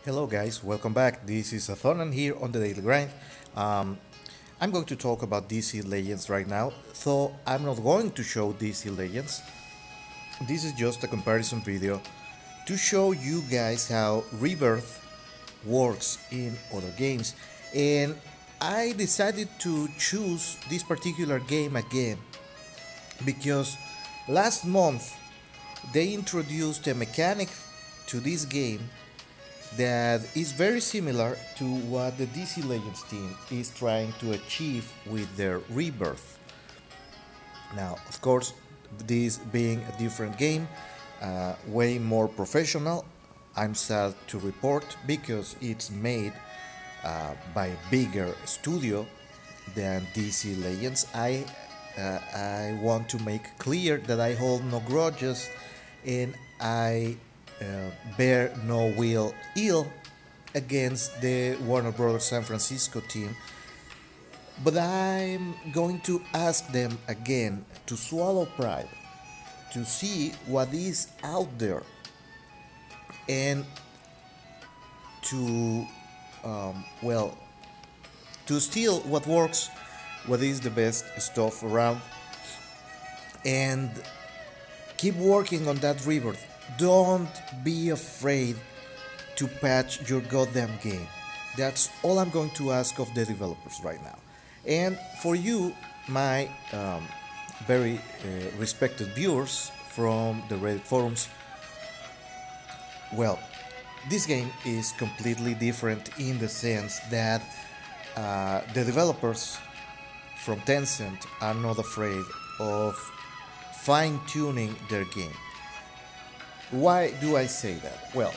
Hello guys, welcome back. This is Athonan here on the Daily Grind. Um, I'm going to talk about DC Legends right now, though I'm not going to show DC Legends. This is just a comparison video to show you guys how Rebirth works in other games. And I decided to choose this particular game again because last month they introduced a mechanic to this game that is very similar to what the DC Legends team is trying to achieve with their Rebirth. Now, of course, this being a different game, way more professional, I'm sad to report because it's made by a bigger studio than DC Legends. I want to make clear that I hold no grudges and I bear no ill against the Warner Brothers San Francisco team, but I'm going to ask them again to swallow pride, to see what is out there, and to to steal what works, what is the best stuff around, and keep working on that rebirth. Don't be afraid to patch your goddamn game. That's all I'm going to ask of the developers right now. And for you, my very respected viewers from the Reddit forums, well, this game is completely different in the sense that the developers from Tencent are not afraid of fine-tuning their game. Why do I say that? Well,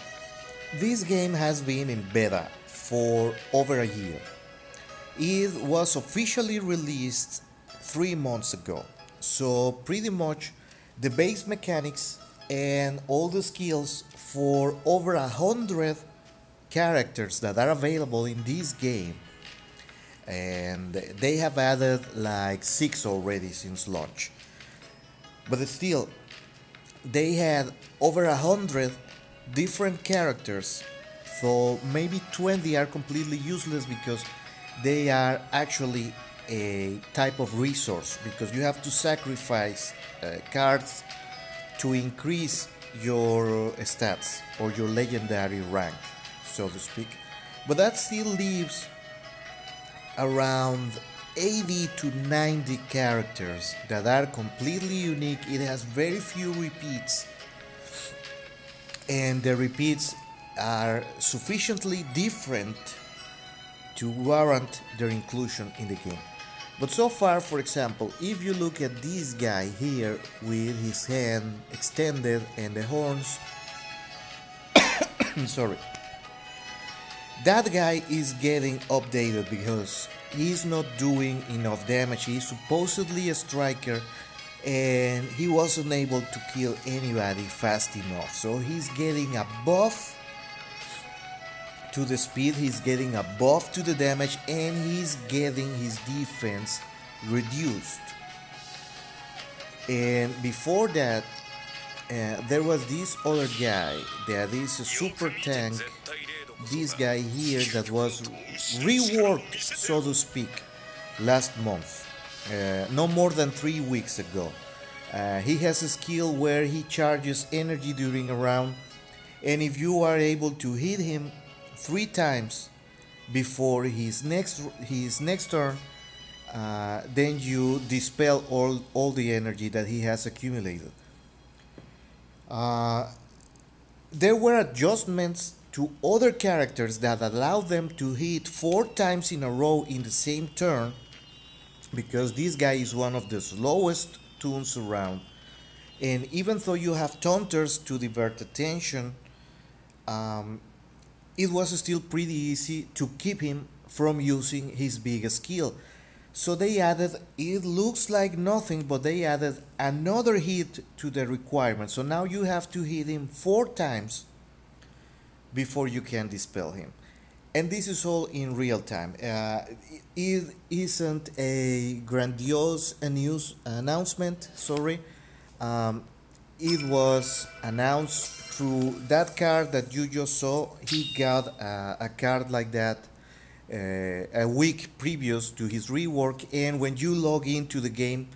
this game has been in beta for over a year. It was officially released 3 months ago, so pretty much the base mechanics and all the skills for over 100 characters that are available in this game, and they have added like 6 already since launch. But still, they had over 100 different characters, so maybe 20 are completely useless because they are actually a type of resource, because you have to sacrifice cards to increase your stats or your legendary rank, so to speak. But that still leaves around 80 to 90 characters that are completely unique. It has very few repeats, and the repeats are sufficiently different to warrant their inclusion in the game. But so far, for example, if you look at this guy here with his hand extended and the horns, sorry, that guy is getting updated because he's not doing enough damage. He's supposedly a striker and he wasn't able to kill anybody fast enough. So he's getting a buff to the speed, he's getting a buff to the damage, and he's getting his defense reduced. And before that, there was this other guy that is a super tank. This guy here that was reworked, so to speak, last month, no more than 3 weeks ago. He has a skill where he charges energy during a round, and if you are able to hit him 3 times before his next turn, then you dispel all the energy that he has accumulated. There were adjustments to other characters that allowed them to hit 4 times in a row in the same turn, because this guy is one of the slowest toons around, and even though you have taunters to divert attention, it was still pretty easy to keep him from using his biggest skill. So they added, it looks like nothing, but they added another hit to the requirement. So now you have to hit him 4 times before you can dispel him. And this is all in real time. It isn't a grandiose news announcement, sorry. it was announced through that card that you just saw. He got a card like that a week previous to his rework, and when you log into the game,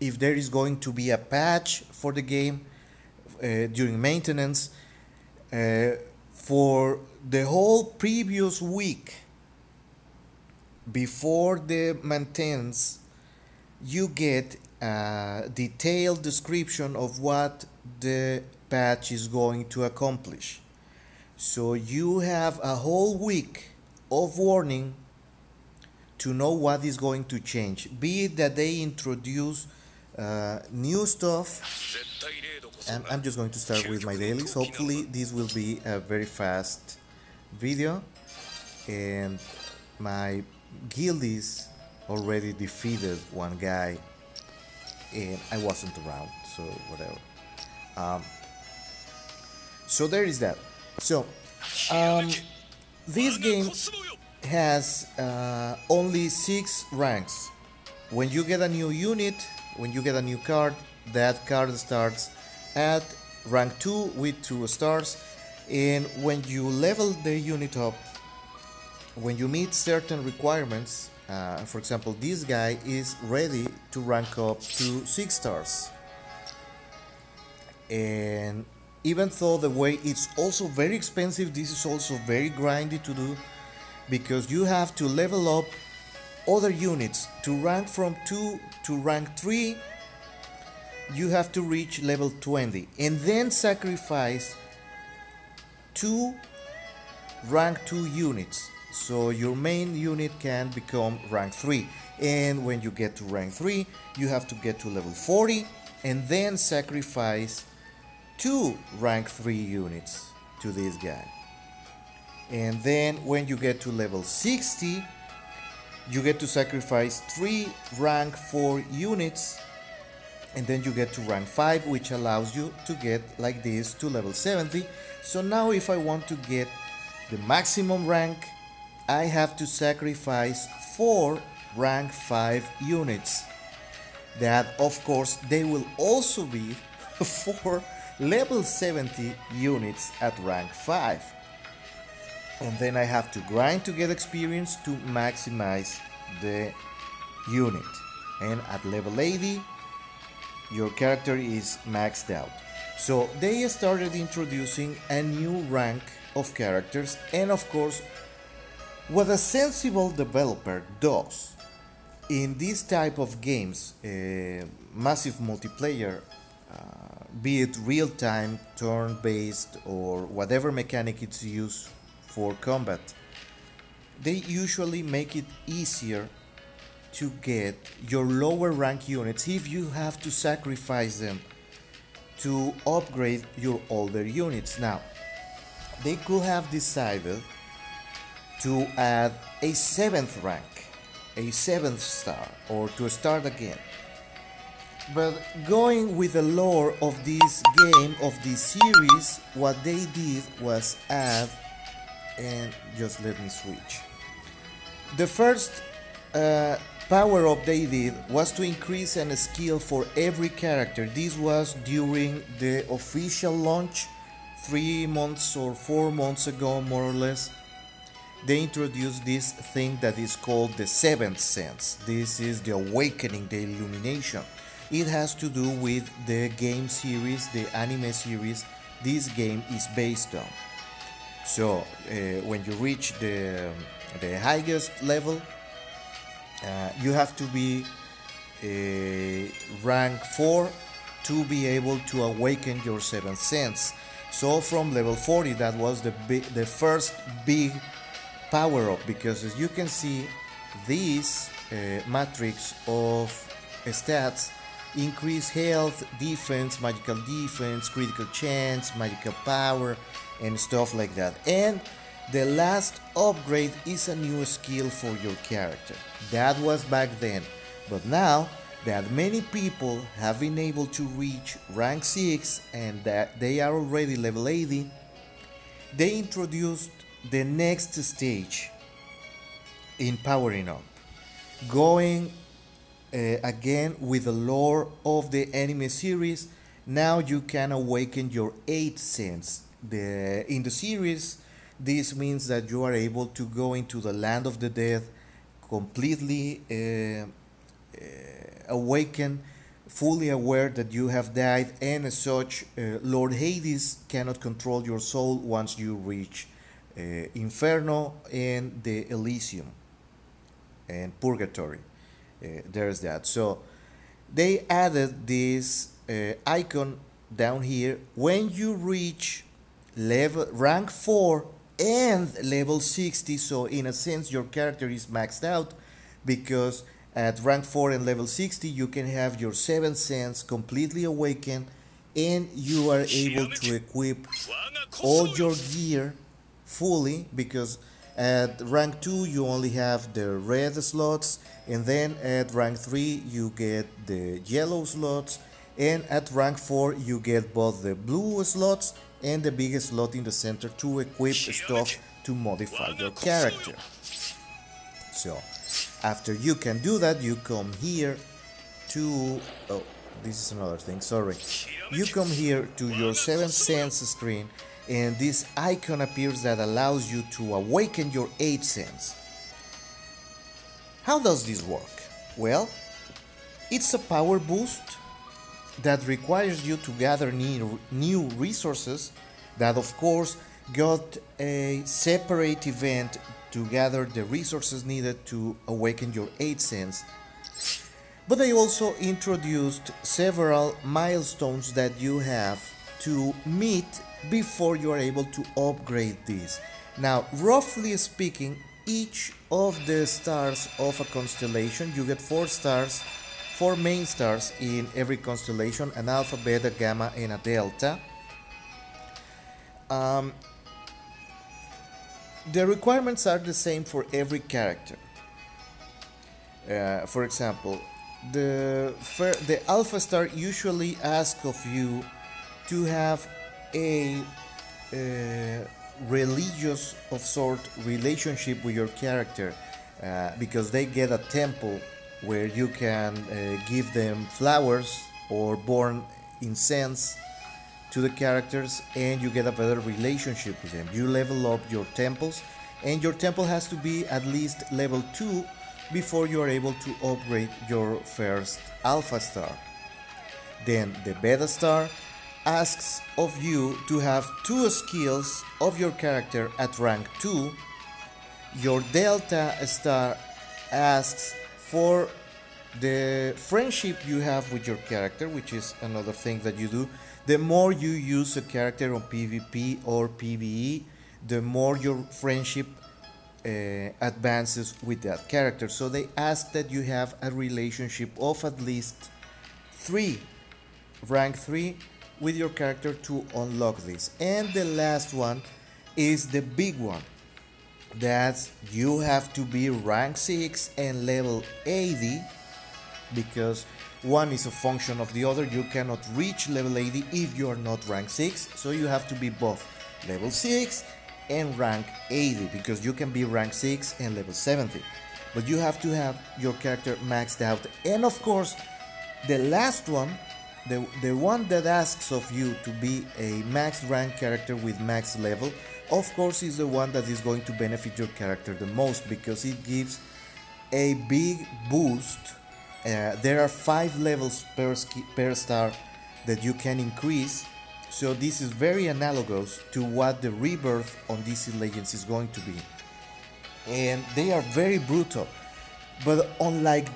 if there is going to be a patch for the game during maintenance, for the whole previous week before the maintenance, you get a detailed description of what the patch is going to accomplish. So you have a whole week of warning to know what is going to change. Be it that they introduce new stuff. I'm just going to start with my dailies. Hopefully this will be a very fast video, and my guildies already defeated one guy and I wasn't around, so whatever. So there is that. So this game has only 6 ranks. When you get a new unit, when you get a new card, that card starts at rank 2 with 2 stars, and when you level the unit up, when you meet certain requirements, for example, this guy is ready to rank up to 6 stars. And even though the way it's also very expensive, this is also very grindy to do, because you have to level up other units to rank from 2 to rank 3. You have to reach level 20 and then sacrifice 2 rank 2 units, so your main unit can become rank 3. And when you get to rank 3, you have to get to level 40 and then sacrifice 2 rank 3 units to this guy. And then when you get to level 60, you get to sacrifice 3 rank 4 units, and then you get to rank 5, which allows you to get like this to level 70. So now if I want to get the maximum rank, I have to sacrifice 4 rank 5 units. That, of course, they will also be 4 level 70 units at rank 5. And then I have to grind to get experience to maximize the unit. And at level 80, your character is maxed out. So they started introducing a new rank of characters, and of course, what a sensible developer does in this type of games, massive multiplayer, be it real-time, turn-based, or whatever mechanic it's used for combat, they usually make it easier to get your lower rank units if you have to sacrifice them to upgrade your older units. Now, they could have decided to add a 7th rank, a 7th star, or to start again. But going with the lore of this game, of this series, what they did was add, and just let me switch. The first power up they did was to increase a skill for every character. This was during the official launch 3 months or 4 months ago, more or less. They introduced this thing that is called the 7th sense. This is the awakening, the illumination. It has to do with the game series, the anime series this game is based on. So when you reach the highest level, you have to be rank 4 to be able to awaken your 7th sense. So from level 40, that was the first big power up, because as you can see, this matrix of stats increase health, defense, magical defense, critical chance, magical power, and stuff like that. And the last upgrade is a new skill for your character. That was back then, but now that many people have been able to reach rank 6 and that they are already level 80, they introduced the next stage in powering up, going again with the lore of the anime series now you can awaken your eighth sense. In the series, this means that you are able to go into the land of the dead completely awakened, fully aware that you have died, and as such, Lord Hades cannot control your soul once you reach Inferno and the Elysium and Purgatory. There's that. So they added this icon down here when you reach level rank 4 and level 60. So in a sense, your character is maxed out, because at rank 4 and level 60 you can have your 7th sense completely awakened, and you are able to equip all your gear fully, because at rank 2 you only have the red slots, and then at rank 3 you get the yellow slots, and at rank 4 you get both the blue slots and the biggest slot in the center to equip stuff to modify your character. So after you can do that, you come here to, oh, this is another thing, sorry. You come here to your 7th sense screen, and this icon appears that allows you to awaken your 8th sense. How does this work? Well, it's a power boost that requires you to gather new resources that of course got a separate event to gather the resources needed to awaken your 8th sense. But they also introduced several milestones that you have to meet before you are able to upgrade this. Now, roughly speaking, each of the stars of a constellation, you get 4 stars, 4 main stars in every constellation, an alpha, beta, gamma, and a delta. The requirements are the same for every character. For example, the alpha star usually asks of you to have a religious of sort relationship with your character, because they get a temple where you can give them flowers or burn incense to the characters, and you get a better relationship with them. You level up your temples, and your temple has to be at least level 2 before you are able to upgrade your first alpha star. Then the beta star asks of you to have 2 skills of your character at rank 2. Your delta star asks for the friendship you have with your character, which is another thing that you do. The more you use a character on PvP or PvE, the more your friendship advances with that character. So they ask that you have a relationship of at least 3, rank 3, with your character to unlock this. And the last one is the big one, that you have to be rank 6 and level 80, because one is a function of the other. You cannot reach level 80 if you are not rank 6, so you have to be both level 6 and rank 80, because you can be rank 6 and level 70, but you have to have your character maxed out. And of course, the last one, the one that asks of you to be a max rank character with max level, of course is the one that is going to benefit your character the most, because it gives a big boost. There are 5 levels per star that you can increase, so this is very analogous to what the rebirth on DC Legends is going to be. And they are very brutal, but unlike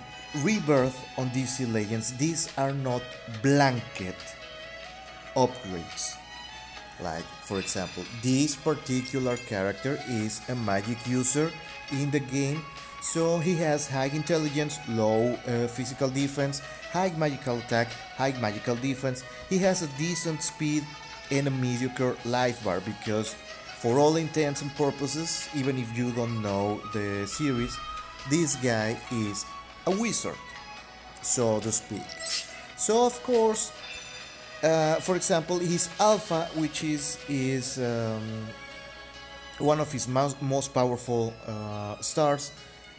rebirth on DC Legends, these are not blanket upgrades. Like, for example, this particular character is a magic user in the game, so he has high intelligence, low physical defense, high magical attack, high magical defense. He has a decent speed and a mediocre life bar, because for all intents and purposes, even if you don't know the series, this guy is a wizard, so to speak. So of course, for example, his alpha, which is one of his most powerful stars,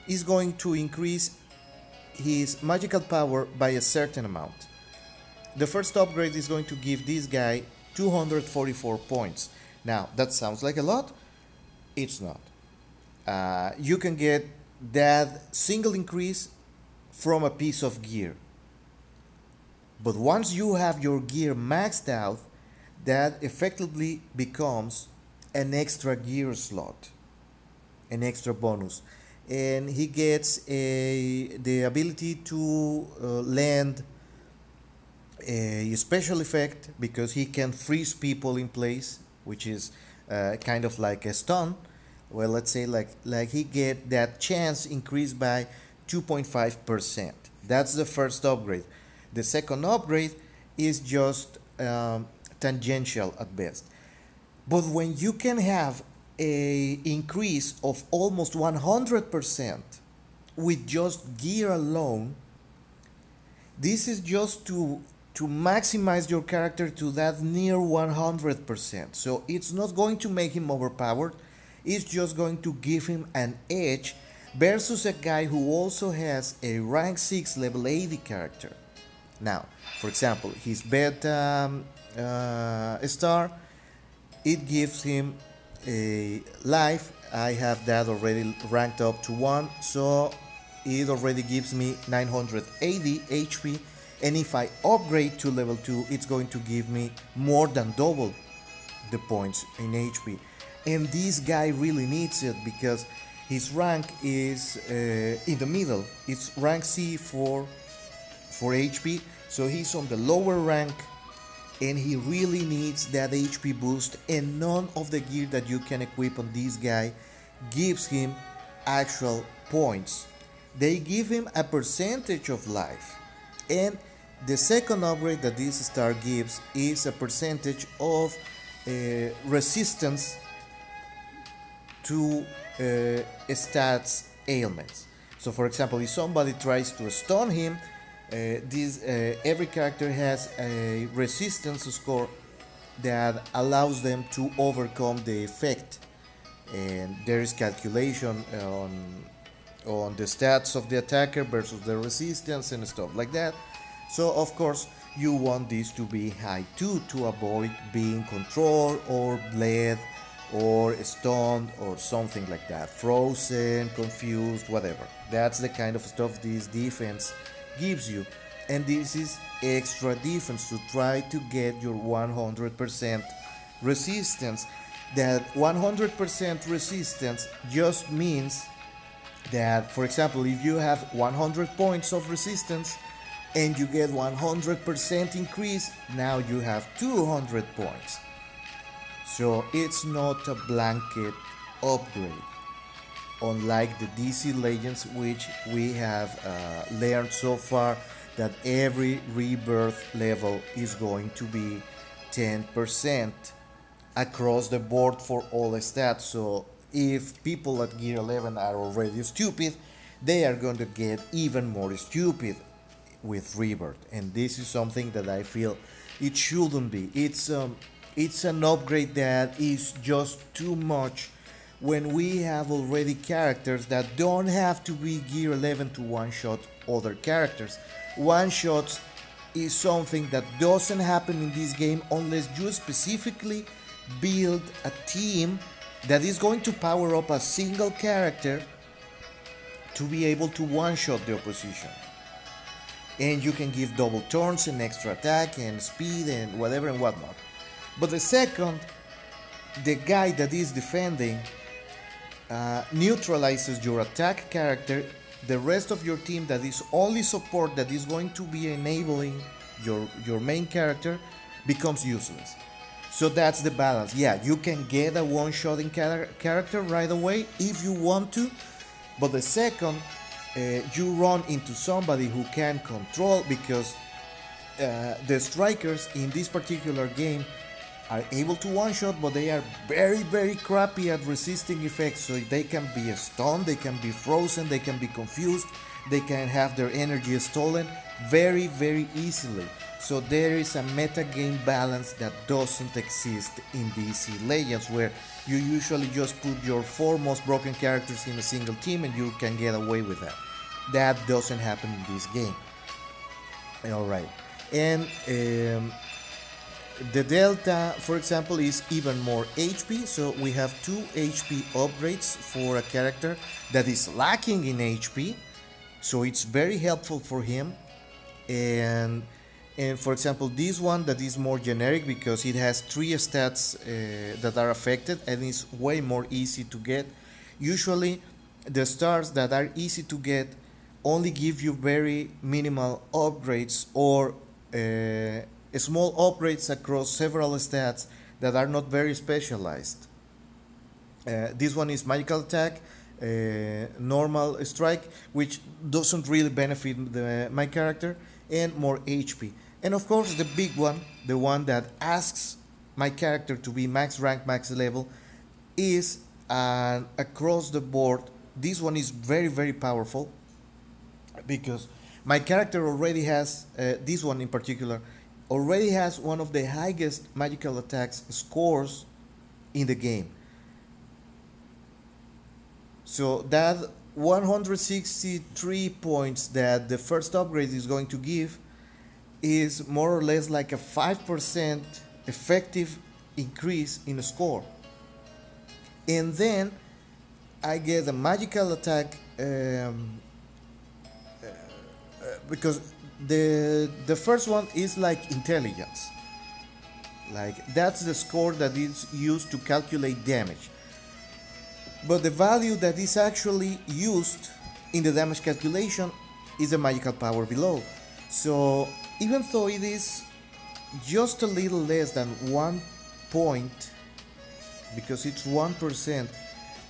is going to increase his magical power by a certain amount. the first upgrade is going to give this guy 244 points. Now, that sounds like a lot. It's not. You can get that single increase from a piece of gear. But once you have your gear maxed out, that effectively becomes an extra gear slot, an extra bonus. And he gets the ability to land a special effect because he can freeze people in place, which is kind of like a stun. Well, let's say like he get that chance increased by 2.5%. That's the first upgrade. The second upgrade is just tangential at best. But when you can have a increase of almost 100% with just gear alone, this is just to maximize your character to that near 100%. So it's not going to make him overpowered. It's just going to give him an edge versus a guy who also has a rank 6 level 80 character. Now, for example, his beta star, it gives him a life. I have that already ranked up to 1, so it already gives me 980 HP, and if I upgrade to level 2, it's going to give me more than double the points in HP. And this guy really needs it because his rank is in the middle. It's rank C for HP, so he's on the lower rank, and he really needs that HP boost, and none of the gear that you can equip on this guy gives him actual points. They give him a percentage of life, and the second upgrade that this star gives is a percentage of resistance to stats ailments. So for example, if somebody tries to stun him, every character has a resistance score that allows them to overcome the effect, and there is calculation on the stats of the attacker versus the resistance and stuff like that. So of course you want this to be high too, to avoid being controlled or bled or stunned or something like that, frozen, confused, whatever. That's the kind of stuff this defense gives you, and this is extra defense to try to get your 100% resistance. That 100% resistance just means that, for example, if you have 100 points of resistance and you get 100% increase, now you have 200 points. So it's not a blanket upgrade, unlike the DC Legends, which we have learned so far that every rebirth level is going to be 10% across the board for all the stats. So if people at gear 11 are already stupid, they are going to get even more stupid with rebirth, and this is something that I feel it shouldn't be. It's an upgrade that is just too much when we have already characters that don't have to be gear 11 to one-shot other characters. One-shots is something that doesn't happen in this game unless you specifically build a team that is going to power up a single character to be able to one-shot the opposition. And you can give double turns and extra attack and speed and whatever and whatnot. But the second, the guy that is defending neutralizes your attack character, the rest of your team that is only support, that is going to be enabling your main character, becomes useless. So that's the balance. Yeah, you can get a one-shotting character right away if you want to, but the second you run into somebody who can control, because the strikers in this particular game are able to one-shot, but they are very, very crappy at resisting effects. So they can be stunned, they can be frozen, they can be confused, they can have their energy stolen very, very easily. So there is a meta-game balance that doesn't exist in DC Legends, where you usually just put your 4 most broken characters in a single team and you can get away with that. That doesn't happen in this game. Alright, And the delta, for example, is even more HP. So we have 2 HP upgrades for a character that is lacking in HP. So it's very helpful for him. And for example, this one that is more generic because it has 3 stats that are affected and is way more easy to get. Usually the stars that are easy to get only give you very minimal upgrades or small upgrades across several stats that are not very specialized. This one is magical attack, normal strike, which doesn't really benefit my character, and more HP. And of course the big one, the one that asks my character to be max rank, max level, is across the board. This one is very, very powerful because my character already has, this one in particular, already has one of the highest magical attacks scores in the game. So that 163 points that the first upgrade is going to give is more or less like a 5% effective increase in the score. And then I get a magical attack because the first one is like intelligence. Like that's the score that is used to calculate damage. But the value that is actually used in the damage calculation is the magical power below. So even though it is just a little less than 1 point, because it's 1%,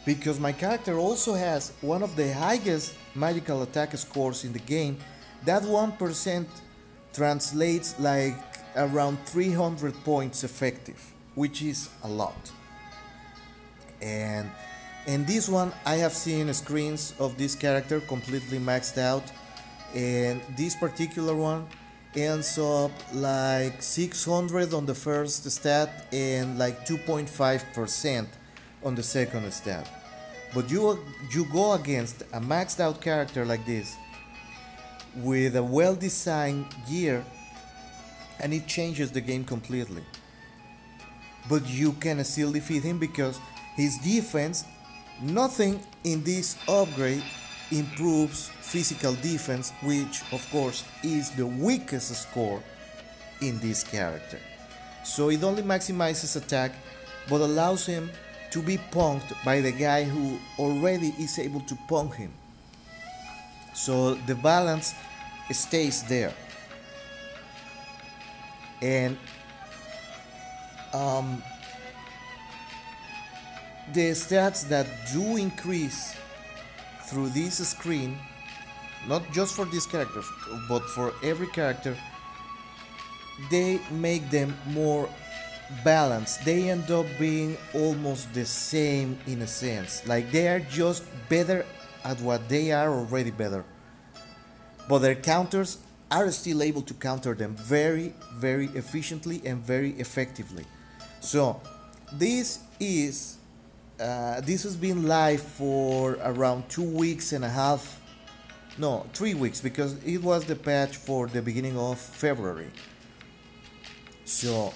because my character also has one of the highest magical attack scores in the game, that 1% translates like around 300 points effective, which is a lot. And in this one I have seen screens of this character completely maxed out, and this particular one ends up like 600 on the first stat and like 2.5% on the second stat. But you go against a maxed out character like this with a well-designed gear and it changes the game completely. But you can still defeat him because his defense, nothing in this upgrade improves physical defense, which of course is the weakest score in this character. So it only maximizes attack but allows him to be punked by the guy who already is able to punk him. So the balance stays there. And the stats that do increase through this screen, not just for this character but for every character, they make them more balanced. They end up being almost the same in a sense, like they are just better at what they are already better, but their counters are still able to counter them very, very efficiently and very effectively. So this has been live for around 2 weeks and a half, no, 3 weeks, because it was the patch for the beginning of February. So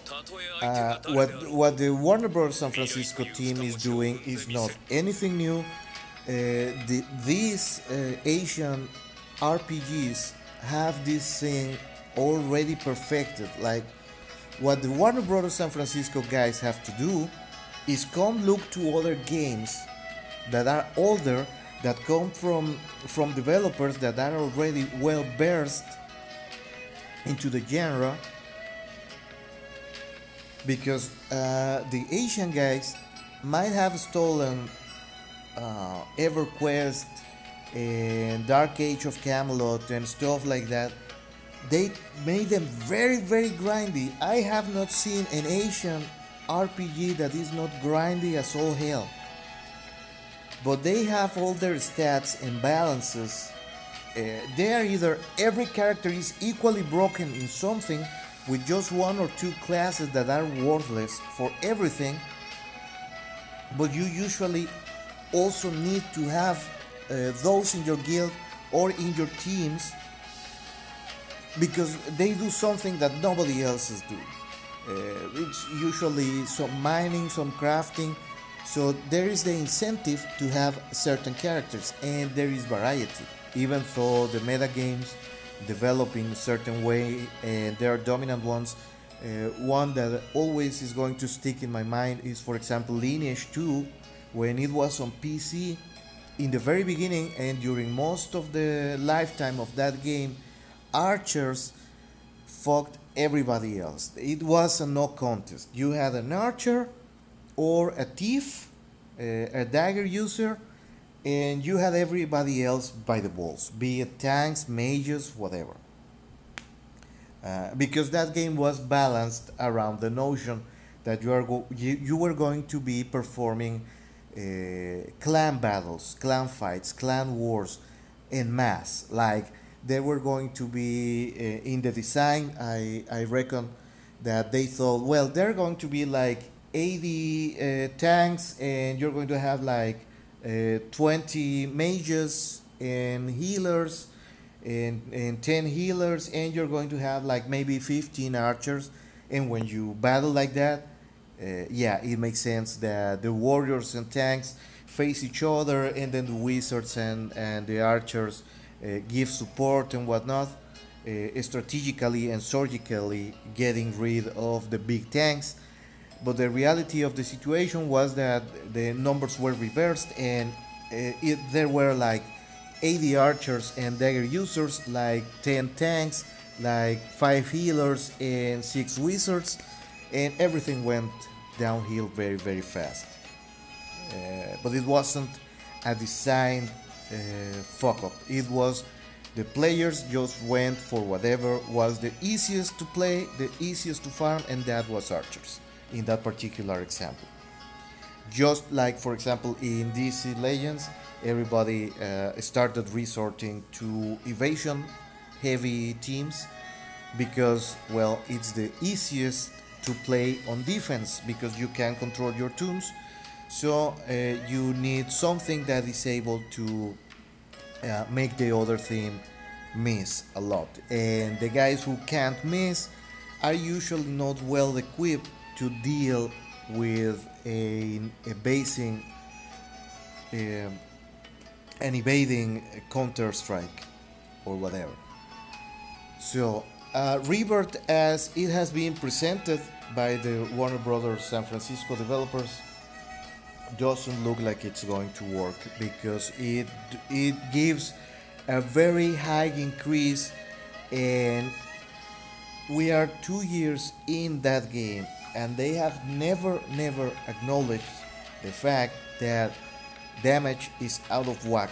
what the Warner Bros. San Francisco team is doing is not anything new. These Asian RPGs have this thing already perfected. Like what the Warner Bros. San Francisco guys have to do is come look to other games that are older, that come from developers that are already well versed into the genre, because the Asian guys might have stolen EverQuest and Dark Age of Camelot and stuff like that. They made them very, very grindy. I have not seen an Asian RPG that is not grindy as all hell. But they have all their stats and balances. They are either every character is equally broken in something, with just 1 or 2 classes that are worthless for everything, but you usually also need to have those in your guild or in your teams because they do something that nobody else is doing. It's usually some mining, some crafting. So there is the incentive to have certain characters, and there is variety. Even though the meta games develop in a certain way, and there are dominant ones. One that always is going to stick in my mind is, for example, Lineage 2, when it was on PC. In the very beginning and during most of the lifetime of that game, archers fucked everybody else. It was a no contest. You had an archer or a thief, a dagger user, and you had everybody else by the balls, be it tanks, mages, whatever. Because that game was balanced around the notion that you were going to be performing clan battles, clan fights, clan wars en masse. Like they were going to be in the design. I reckon that they thought, well, they're going to be like 80 tanks, and you're going to have like 20 mages and healers and 10 healers, and you're going to have like maybe 15 archers. And when you battle like that, yeah, it makes sense that the warriors and tanks face each other, and then the wizards and the archers give support and whatnot, strategically and surgically getting rid of the big tanks. But the reality of the situation was that the numbers were reversed, and there were like 80 archers and dagger users, like 10 tanks, like 5 healers and 6 wizards, and everything went downhill very, very fast. But it wasn't a design fuck up. It was the players just went for whatever was the easiest to play, the easiest to farm, and that was archers in that particular example. Just like, for example, in DC Legends, everybody started resorting to evasion heavy teams because, well, it's the easiest to play on defense because you can control your tombs. So you need something that is able to make the other team miss a lot. And the guys who can't miss are usually not well equipped to deal with an evading counter strike or whatever. So Rebirth, as it has been presented by the Warner Brothers San Francisco developers, doesn't look like it's going to work because it gives a very high increase, and we are 2 years in that game, and they have never acknowledged the fact that damage is out of whack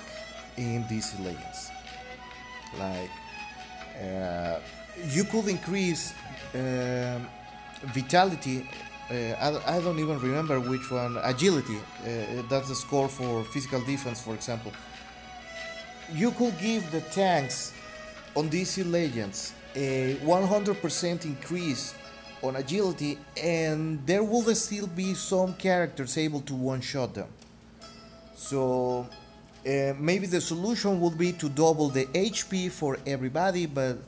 in DC Legends. Like you could increase vitality. I don't even remember which one. Agility. That's the score for physical defense, for example. You could give the tanks on DC Legends a 100% increase on agility, and there will still be some characters able to one-shot them. So maybe the solution would be to double the HP for everybody, but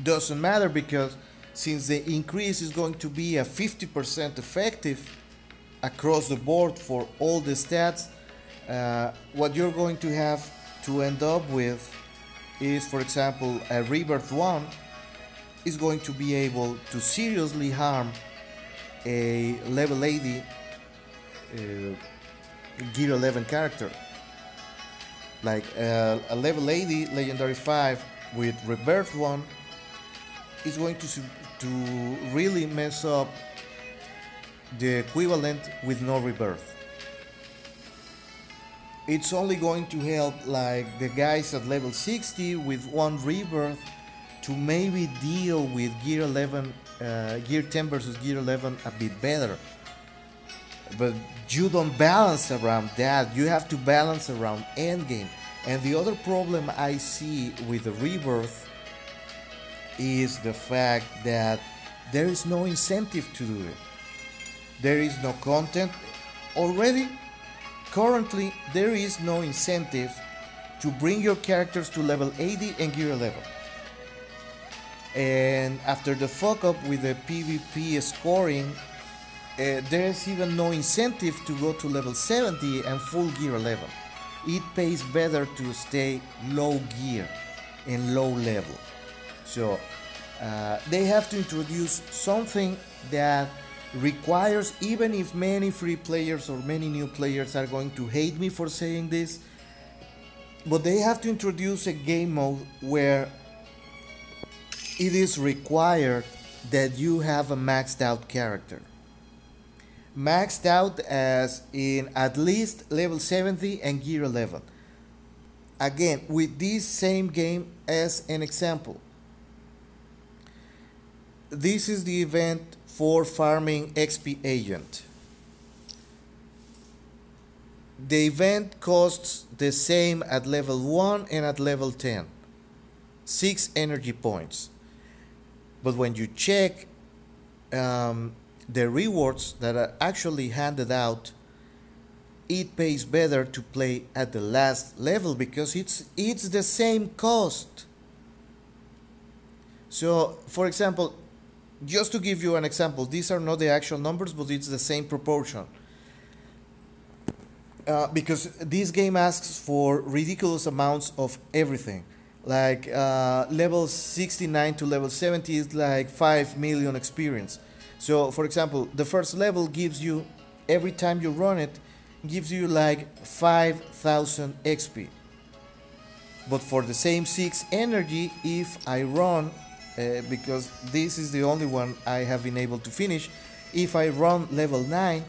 doesn't matter because since the increase is going to be a 50% effective across the board for all the stats, what you're going to have to end up with is, for example, a Rebirth 1 is going to be able to seriously harm a level 80 Gear 11 character. Like a level 80 Legendary 5 with Rebirth 1 is going to really mess up the equivalent with no rebirth. It's only going to help like the guys at level 60 with 1 rebirth to maybe deal with Gear 11, Gear 10 versus Gear 11 a bit better. But you don't balance around that. You have to balance around endgame. And the other problem I see with the rebirth is the fact that there is no incentive to do it. There is no content. Already, currently, there is no incentive to bring your characters to level 80 and gear 11. And after the fuck up with the PvP scoring, there's even no incentive to go to level 70 and full gear 11. It pays better to stay low gear and low level. So they have to introduce something that requires, even if many free players or many new players are going to hate me for saying this, but they have to introduce a game mode where it is required that you have a maxed out character. Maxed out as in at least level 70 and gear 11. Again, with this same game as an example. This is the event for farming XP agent. The event costs the same at level 1 and at level 10. 6 energy points. But when you check the rewards that are actually handed out, it pays better to play at the last level because it's the same cost. So, for example, just to give you an example, these are not the actual numbers, but it's the same proportion. Because this game asks for ridiculous amounts of everything. Like level 69 to level 70 is like 5 million experience. So, for example, the first level gives you, every time you run it, gives you like 5,000 XP. But for the same 6 energy, if I run, because this is the only one I have been able to finish, if I run level 9,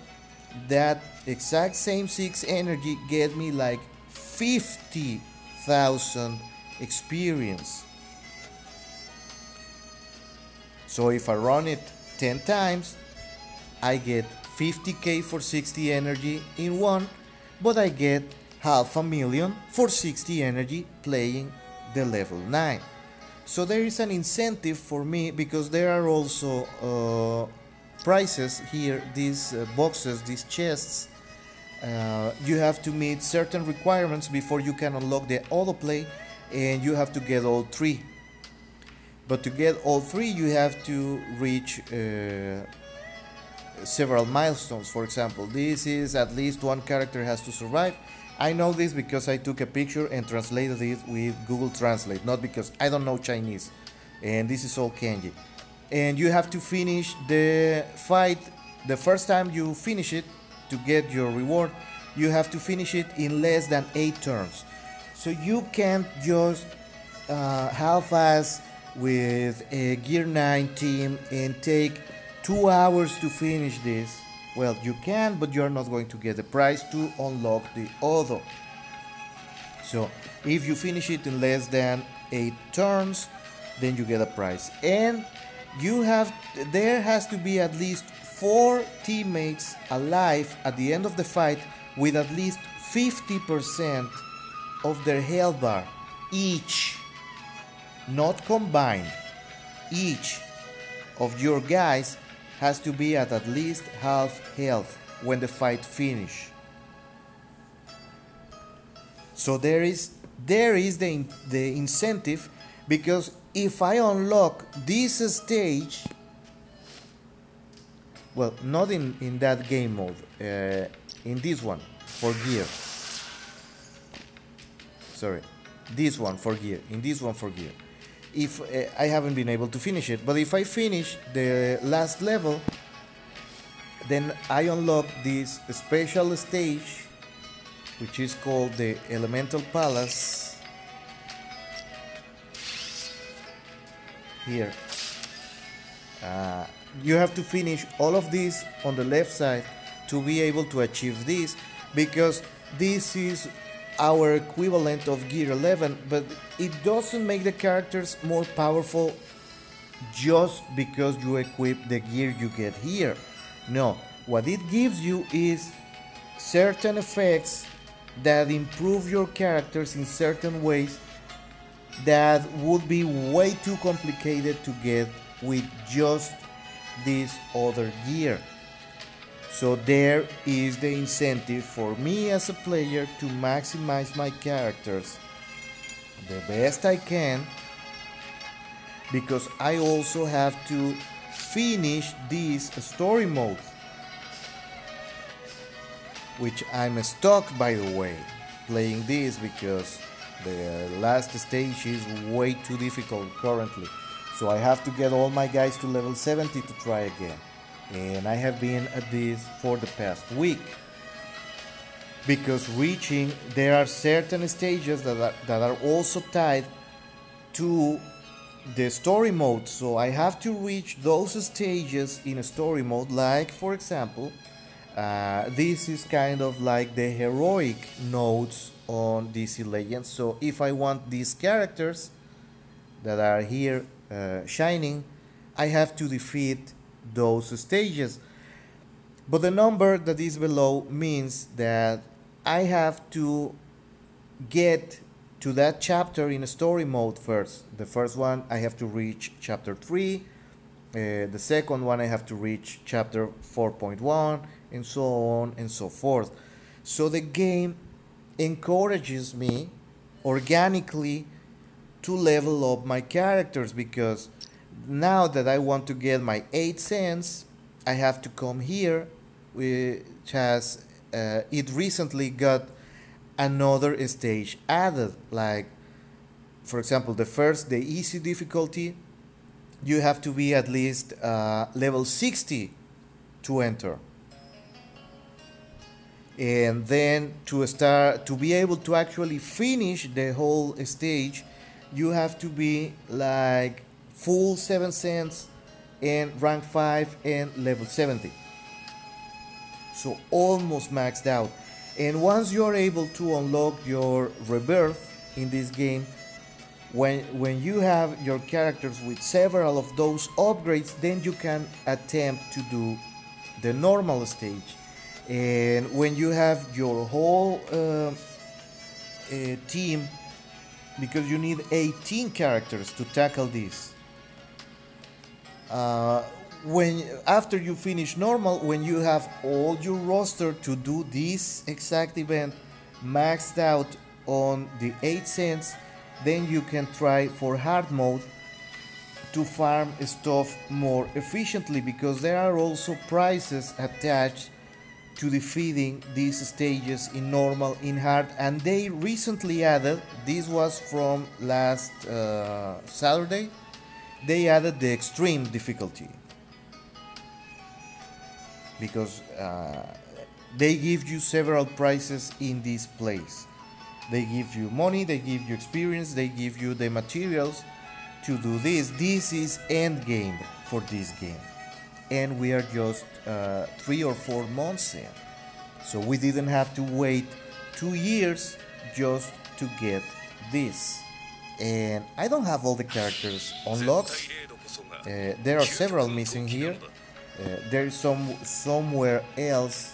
that exact same 6 energy get me like 50,000 experience. So if I run it 10 times, I get 50k for 60 energy in one, but I get 500,000 for 60 energy playing the level 9. So there is an incentive for me, because there are also prices here, these boxes, these chests. You have to meet certain requirements before you can unlock the autoplay, and you have to get all 3. But to get all 3 you have to reach several milestones. For example, this is at least one character has to survive. I know this because I took a picture and translated it with Google Translate, not because I don't know Chinese, and this is all kanji. And you have to finish the fight. The first time you finish it, to get your reward, you have to finish it in less than 8 turns. So you can't just half-ass with a Gear 9 team and take 2 hours to finish this. Well, you can, but you're not going to get the prize to unlock the other. So if you finish it in less than 8 turns, then you get a prize. And there has to be at least 4 teammates alive at the end of the fight with at least 50% of their health bar each, not combined. Each of your guys has to be at least half health when the fight finish. So there is the incentive, because if I unlock this stage, well, not in that game mode, in this one for gear. Sorry, this one for gear. In this one for gear. If I haven't been able to finish it, but if I finish the last level, then I unlock this special stage, which is called the Elemental Palace. Here. You have to finish all of this on the left side to be able to achieve this, because this is our equivalent of Gear 11, but it doesn't make the characters more powerful just because you equip the gear you get here. No, what it gives you is certain effects that improve your characters in certain ways that would be way too complicated to get with just this other gear. So there is the incentive for me as a player to maximize my characters the best I can, because I also have to finish this story mode, which I'm stuck, by the way, playing this because the last stage is way too difficult currently. So I have to get all my guys to level 70 to try again. And I have been at this for the past week. Because there are certain stages that are also tied to the story mode. So I have to reach those stages in a story mode. Like, for example, this is kind of like the heroic nodes on DC Legends. So if I want these characters that are here shining, I have to defeat those stages. But the number that is below means that I have to get to that chapter in a story mode first. The first one I have to reach chapter 3, the second one I have to reach chapter 4.1, and so on and so forth. So the game encourages me organically to level up my characters, because now that I want to get my 8 cents, I have to come here, which has it recently got another stage added. Like, for example, the easy difficulty, you have to be at least level 60 to enter. And then to be able to actually finish the whole stage, you have to be like full 7 cents and rank 5 and level 70. So almost maxed out. And once you're able to unlock your rebirth in this game, when you have your characters with several of those upgrades, then you can attempt to do the normal stage. And when you have your whole team, because you need 18 characters to tackle this, after you finish normal, when you have all your roster to do this exact event maxed out on the 8 cents, then you can try for hard mode to farm stuff more efficiently, because there are also prizes attached to defeating these stages in normal, in hard, and they recently added, this was from last Saturday, they added the extreme difficulty, because they give you several prizes in this place. They give you money, they give you experience, they give you the materials to do this. This is end game for this game, and we are just 3 or 4 months in, so we didn't have to wait 2 years just to get this. And I don't have all the characters unlocked. There are several missing here. There is somewhere else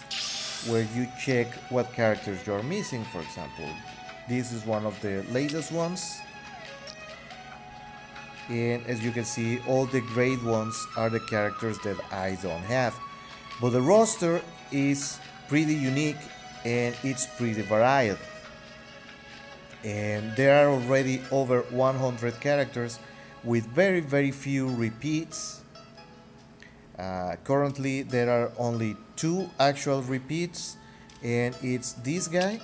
where you check what characters you're missing. For example, this is one of the latest ones, and as you can see, all the great ones are the characters that I don't have. But the roster is pretty unique and it's pretty varied, and there are already over 100 characters with very few repeats. Currently there are only 2 actual repeats, and it's this guy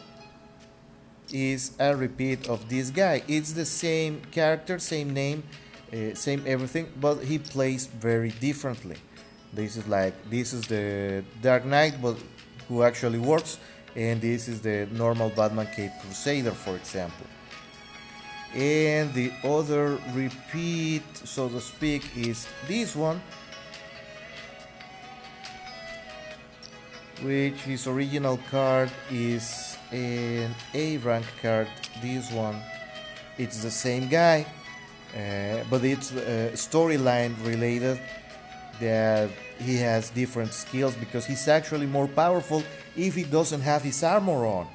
is a repeat of this guy. It's the same character, same name, same everything, but he plays very differently. This is the Dark Knight, but who actually works, and this is the normal Batman Cape Crusader, for example. And the other repeat, so to speak, is this one, which his original card is an A rank card. This one, it's the same guy, but it's storyline related, that he has different skills, because he's actually more powerful if he doesn't have his armor on.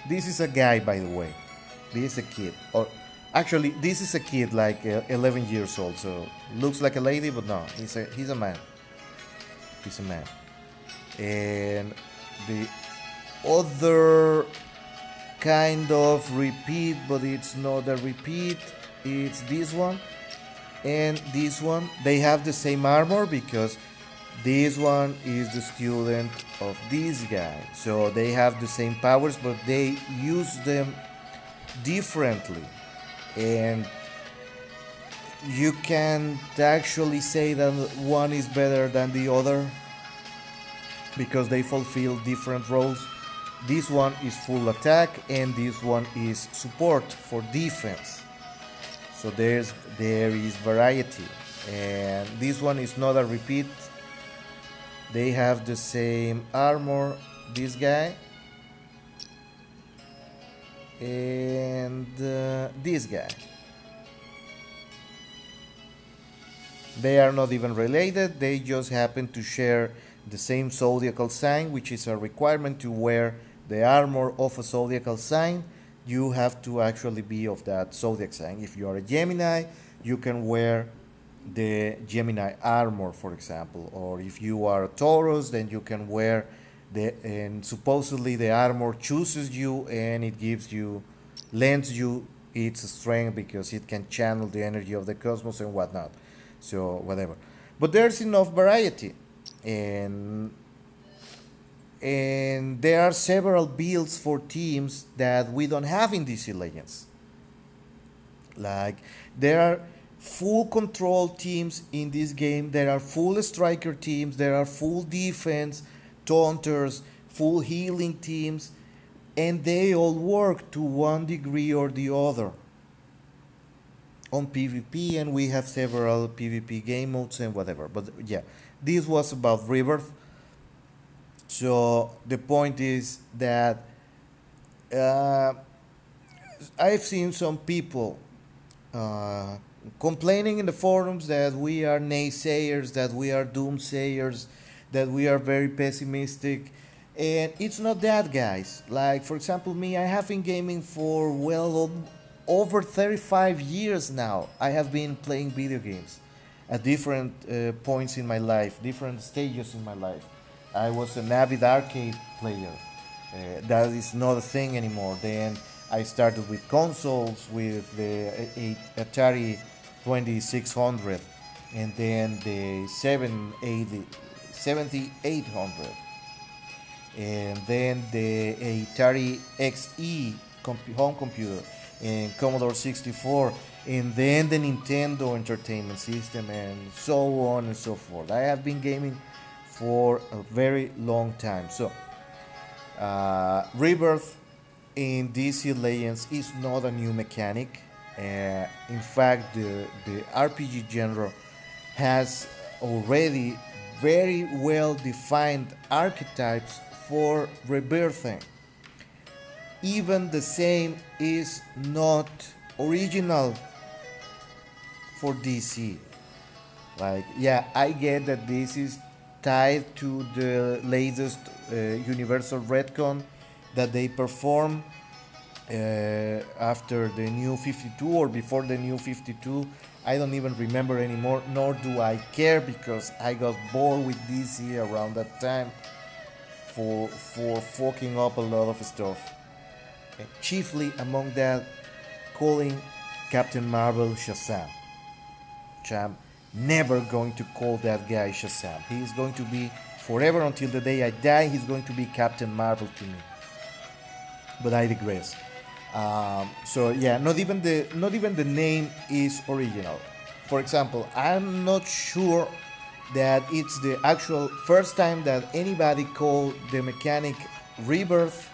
This is a guy, by the way. This is a kid, or actually this is a kid like 11 years old, so looks like a lady, but no, he's a man. He's a man. And the other kind of repeat, but it's not a repeat. It's this one and this one. They have the same armor because this one is the student of this guy. So they have the same powers, but they use them differently. And you can't actually say that one is better than the other because they fulfill different roles. This one is full attack and this one is support for defense. So there is variety, and this one is not a repeat. They have the same armor, this guy and this guy. They are not even related, they just happen to share the same zodiacal sign, which is a requirement to wear the armor of a zodiacal sign. You have to actually be of that zodiac sign. If you are a Gemini, you can wear the Gemini armor, for example. Or if you are a Taurus, then you can wear and supposedly the armor chooses you and it lends you its strength because it can channel the energy of the cosmos and whatnot. So whatever. But there's enough variety. And there are several builds for teams that we don't have in DC Legends. Like, there are full control teams in this game, there are full striker teams, there are full defense, taunters, full healing teams, and they all work to one degree or the other on PvP, and we have several PvP game modes and whatever. But yeah, this was about Rebirth. So the point is that I've seen some people complaining in the forums that we are naysayers, that we are doomsayers, that we are very pessimistic. And it's not that, guys. Like, for example, me, I have been gaming for, well, over 35 years now. I have been playing video games at different points in my life, different stages in my life. I was an avid arcade player. That is not a thing anymore. Then I started with consoles, with the Atari 2600, and then the 7800, and then the Atari XE home computer, and Commodore 64, and then the Nintendo Entertainment System, and so on and so forth. I have been gaming for a very long time. So Rebirth in DC Legends is not a new mechanic. In fact, the RPG genre has already very well defined archetypes for rebirthing. Even the same is not original for DC. Like, yeah, I get that this is tied to the latest Universal retcon that they perform after the New 52 or before the New 52. I don't even remember anymore, nor do I care, because I got bored with DC around that time for fucking up a lot of stuff. And chiefly among that, calling Captain Marvel Shazam. I'm never going to call that guy Shazam. He is going to be, forever until the day I die, he's going to be Captain Marvel to me. But I digress. So yeah, not even the name is original. For example, I'm not sure that it's the actual first time that anybody called the mechanic Rebirth,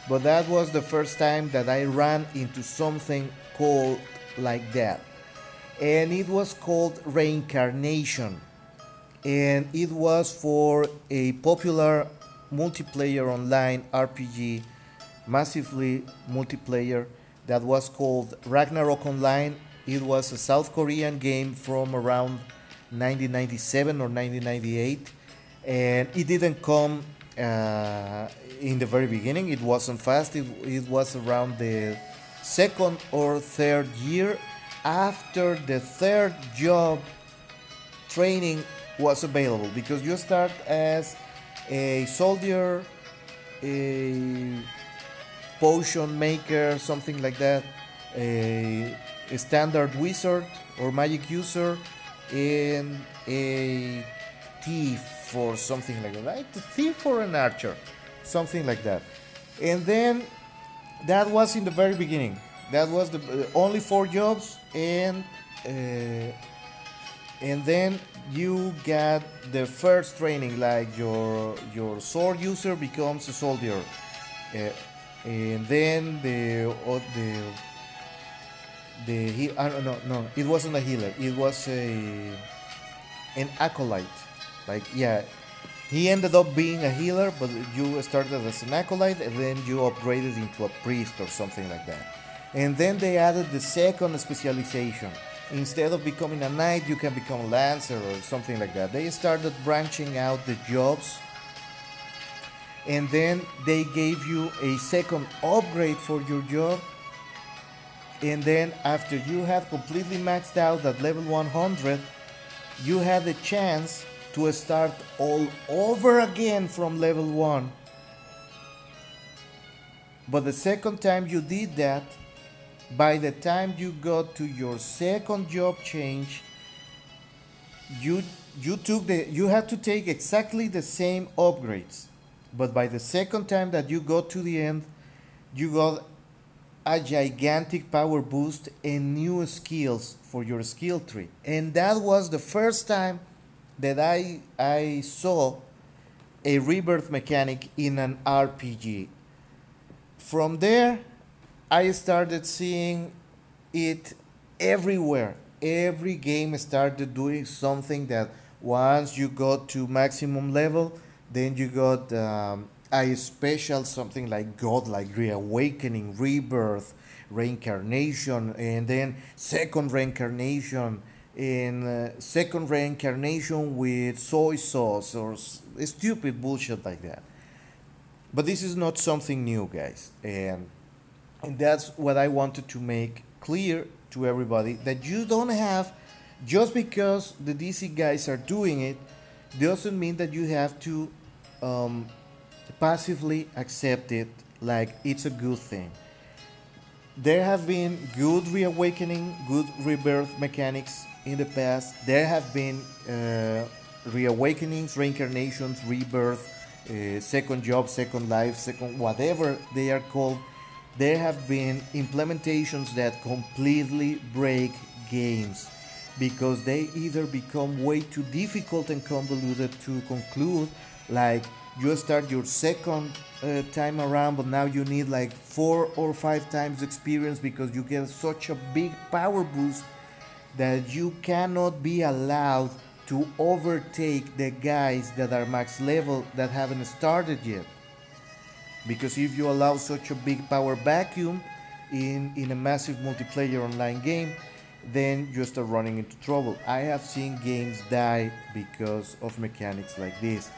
but that was the first time that I ran into something called like that. And it was called Reincarnation. And it was for a popular multiplayer online RPG, massively multiplayer, that was called Ragnarok Online. It was a South Korean game from around 1997 or 1998, and it didn't come in the very beginning. It wasn't fast. It was around the second or third year after the third job training was available, because you start as a soldier, potion maker, something like that, a standard wizard or magic user, and a thief or something like that, right? A thief or an archer, something like that. And then that was in the very beginning. That was the only 4 jobs, and then you get the first training, like your sword user becomes a soldier, and then I don't know, no, it wasn't a healer, it was an acolyte, like, yeah, he ended up being a healer, but you started as an acolyte and then you upgraded into a priest or something like that. And then they added the second specialization. Instead of becoming a knight, you can become a lancer or something like that. They started branching out the jobs, and then they gave you a second upgrade for your job. And then after you have completely maxed out at level 100, you had the chance to start all over again from level 1. But the second time you did that, by the time you got to your second job change, you had to take exactly the same upgrades. But by the second time that you got to the end, you got a gigantic power boost and new skills for your skill tree. And that was the first time that I saw a rebirth mechanic in an RPG. From there, I started seeing it everywhere. Every game started doing something that once you got to maximum level, then you got a special something like godlike, reawakening, rebirth, reincarnation, and then second reincarnation, and second reincarnation with soy sauce or stupid bullshit like that. But this is not something new, guys, and that's what I wanted to make clear to everybody, that you don't have, just because the DC guys are doing it, doesn't mean that you have to passively accept it like it's a good thing. There have been good reawakening, good rebirth mechanics in the past. There have been reawakenings, reincarnations, rebirth, second job, second life, second whatever they are called. There have been implementations that completely break games because they either become way too difficult and convoluted to conclude, like you start your second time around, but now you need like 4 or 5 times experience because you get such a big power boost that you cannot be allowed to overtake the guys that are max level that haven't started yet. Because if you allow such a big power vacuum in a massive multiplayer online game, then you start running into trouble. I have seen games die because of mechanics like this.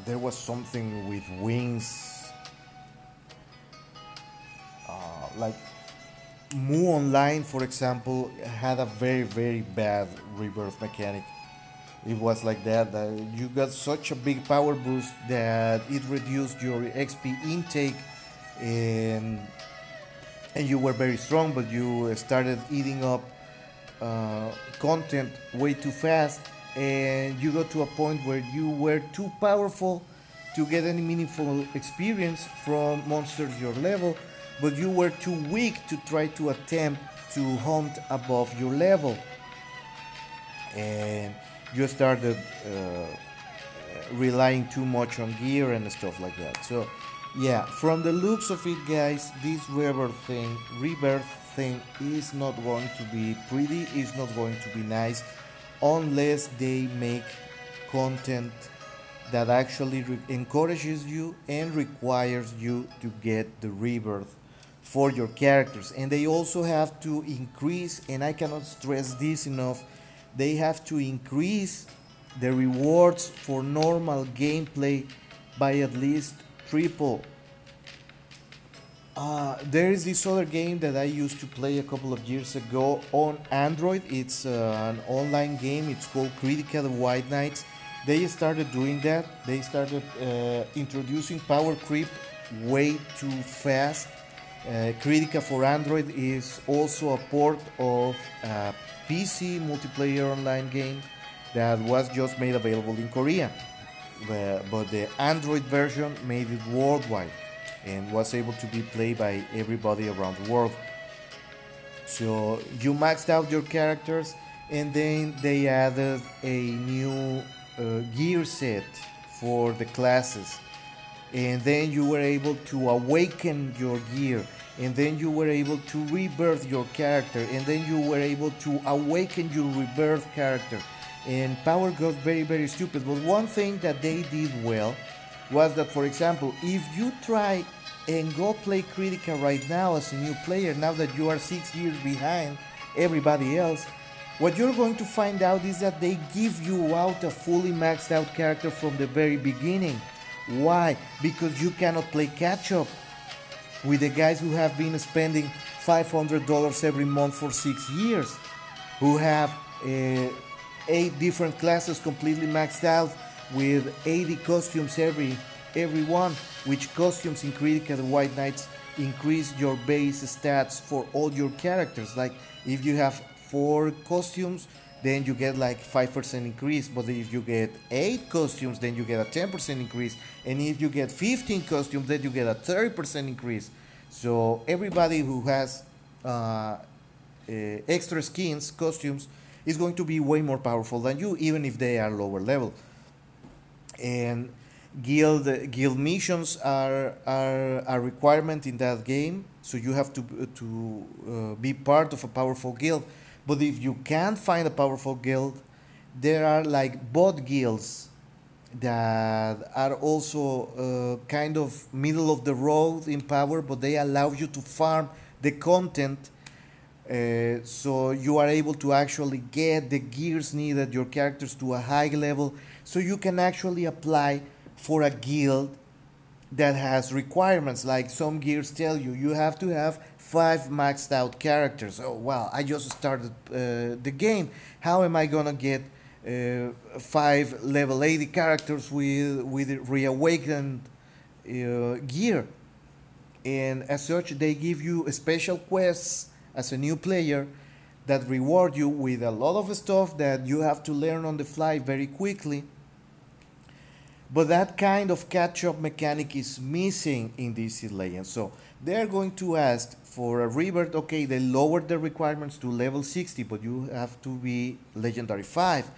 There was something with wings, like Mu Online, for example, had a very bad rebirth mechanic. It was like that, you got such a big power boost that it reduced your XP intake, and you were very strong, but you started eating up content way too fast, and you got to a point where you were too powerful to get any meaningful experience from monsters your level, but you were too weak to try to attempt to hunt above your level, and you started relying too much on gear and stuff like that. So yeah, from the looks of it, guys, this rebirth thing is not going to be pretty, is not going to be nice, unless they make content that actually encourages you and requires you to get the rebirth for your characters. And they also have to increase, and I cannot stress this enough, they have to increase the rewards for normal gameplay by at least triple. There is this other game that I used to play a couple of years ago on Android. It's an online game. It's called Critica the White Knights. they started doing that. They started introducing power creep way too fast. Critica for Android is also a port of a PC multiplayer online game that was just made available in Korea. But the Android version made it worldwide and was able to be played by everybody around the world. So you maxed out your characters, and then they added a new gear set for the classes, and then you were able to awaken your gear, and then you were able to rebirth your character, and then you were able to awaken your rebirth character, and power got very stupid. But one thing that they did well was that, for example, if you try and go play Critica right now as a new player, now that you are 6 years behind everybody else, what you're going to find out is that they give you out a fully maxed out character from the very beginning. Why? Because you cannot play catch up with the guys who have been spending $500 every month for 6 years, who have 8 different classes completely maxed out with 80 costumes every one, which costumes in Critica the White Knights increase your base stats for all your characters. Like if you have 4 costumes, then you get like 5% increase, but if you get 8 costumes, then you get a 10% increase, and if you get 15 costumes, then you get a 30% increase. So everybody who has extra skins, costumes, is going to be way more powerful than you, even if they are lower level. And guild missions are a requirement in that game, so you have to be part of a powerful guild. But if you can't find a powerful guild, there are like bot guilds that are also kind of middle of the road in power, but they allow you to farm the content, so you are able to actually get the gears needed, your characters to a high level, so you can actually apply for a guild that has requirements. Like some gears tell you you have to have 5 maxed out characters. Oh well, I just started the game. How am I gonna get 5 level 80 characters with reawakened gear? And as such, they give you special quests as a new player that reward you with a lot of stuff that you have to learn on the fly very quickly. But that kind of catch-up mechanic is missing in DC Legends. So they're going to ask for a rebirth. Okay, they lowered the requirements to level 60, but you have to be Legendary 5.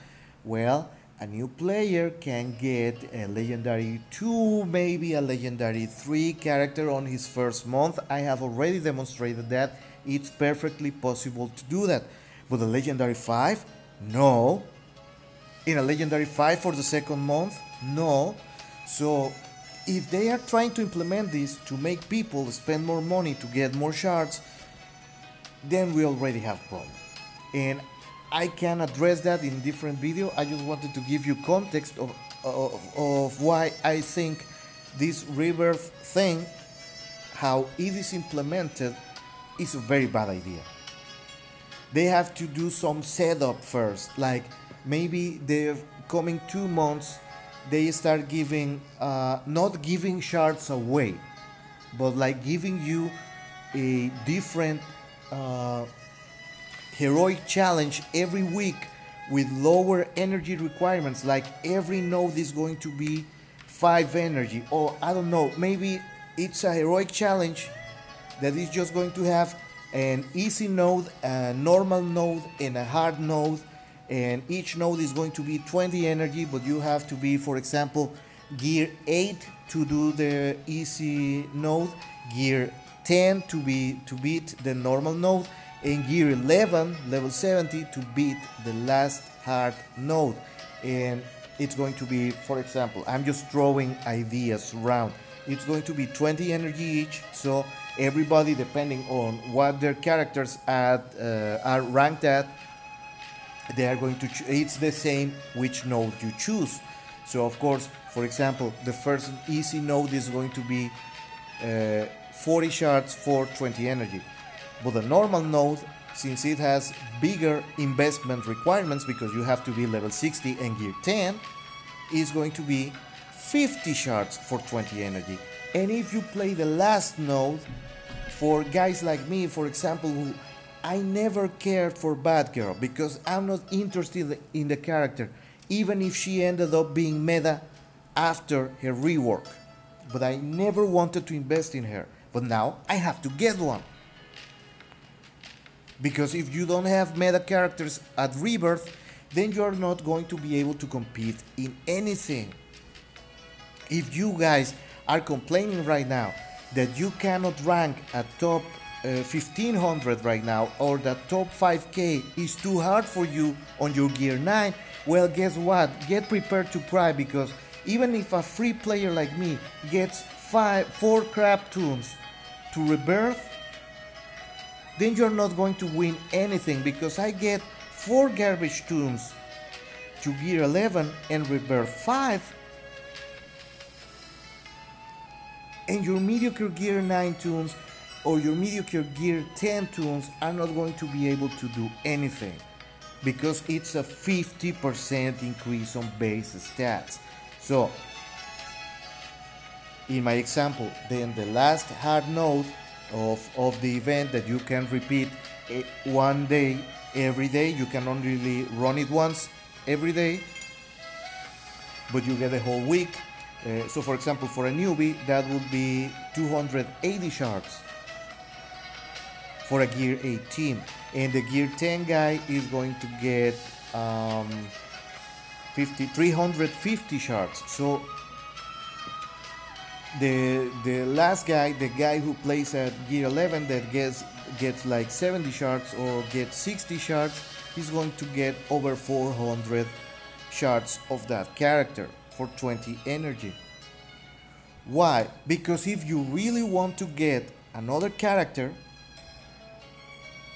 Well, a new player can get a Legendary 2, maybe a Legendary 3 character on his first month. I have already demonstrated that. It's perfectly possible to do that. But a Legendary 5? No. In a Legendary 5 for the second month? No. So if they are trying to implement this to make people spend more money to get more shards, then we already have a problem. And I can address that in different video. I just wanted to give you context of why I think this rebirth thing, how it is implemented, is a very bad idea. They have to do some setup first, like maybe the coming 2 months they start giving, not giving shards away, but like giving you a different heroic challenge every week with lower energy requirements. Like every node is going to be 5 energy, or I don't know, maybe it's a heroic challenge that is just going to have an easy node, a normal node, and a hard node, and each node is going to be 20 energy, but you have to be, for example, gear 8 to do the easy node, gear 10 to beat the normal node, and gear 11, level 70, to beat the last hard node. And it's going to be, for example, I'm just throwing ideas around, it's going to be 20 energy each, so everybody, depending on what their characters are ranked at, they are going to it's the same which node you choose. So of course, for example, the first easy node is going to be 40 shards for 20 energy, but the normal node, since it has bigger investment requirements because you have to be level 60 and gear 10, is going to be 50 shards for 20 energy. And if you play the last node, for guys like me, for example, who I never cared for Batgirl because I'm not interested in the character, even if she ended up being meta after her rework. But I never wanted to invest in her. But now I have to get one. Because if you don't have meta characters at Rebirth, then you are not going to be able to compete in anything. If you guys are complaining right now that you cannot rank at top 1500 right now, or that top 5k is too hard for you on your gear 9, well, guess what? Get prepared to cry, because even if a free player like me gets 4 crap tunes to Rebirth, then you're not going to win anything, because I get 4 garbage tunes to gear 11 and Rebirth 5, and your mediocre gear 9 tunes or your mediocre gear 10 tunes are not going to be able to do anything, because it's a 50% increase on base stats. So in my example, then the last hard node of the event that you can repeat one day every day, you can only run it once every day, but you get a whole week. So for example, for a newbie, that would be 280 shards for a gear 18, and the gear 10 guy is going to get 350 shards. So the last guy, the guy who plays at gear 11 that gets like 70 shards or gets 60 shards, he's going to get over 400 shards of that character for 20 energy. Why? Because if you really want to get another character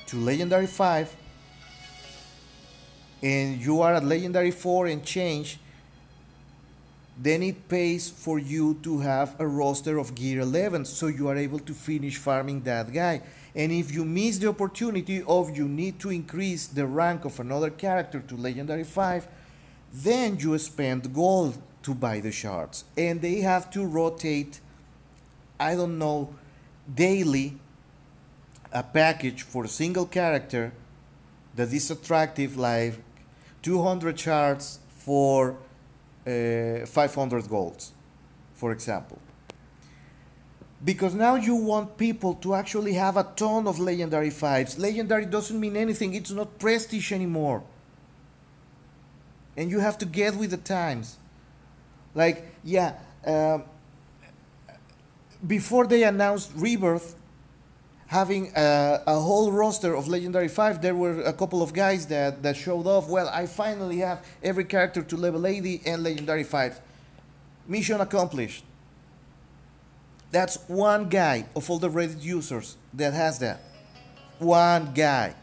to Legendary 5 and you are at Legendary 4 and change, then it pays for you to have a roster of gear 11, so you are able to finish farming that guy. And if you miss the opportunity of you need to increase the rank of another character to Legendary 5, then you spend gold to buy the shards, and they have to rotate, I don't know, daily a package for a single character that is attractive, like 200 shards for 500 golds, for example. Because now you want people to actually have a ton of Legendary 5s. Legendary doesn't mean anything, it's not prestige anymore. And you have to get with the times. Like, yeah, before they announced Rebirth, having a whole roster of Legendary 5, there were a couple of guys that showed off, well, I finally have every character to level 80 and Legendary 5. Mission accomplished. That's one guy of all the Reddit users that has that. One guy.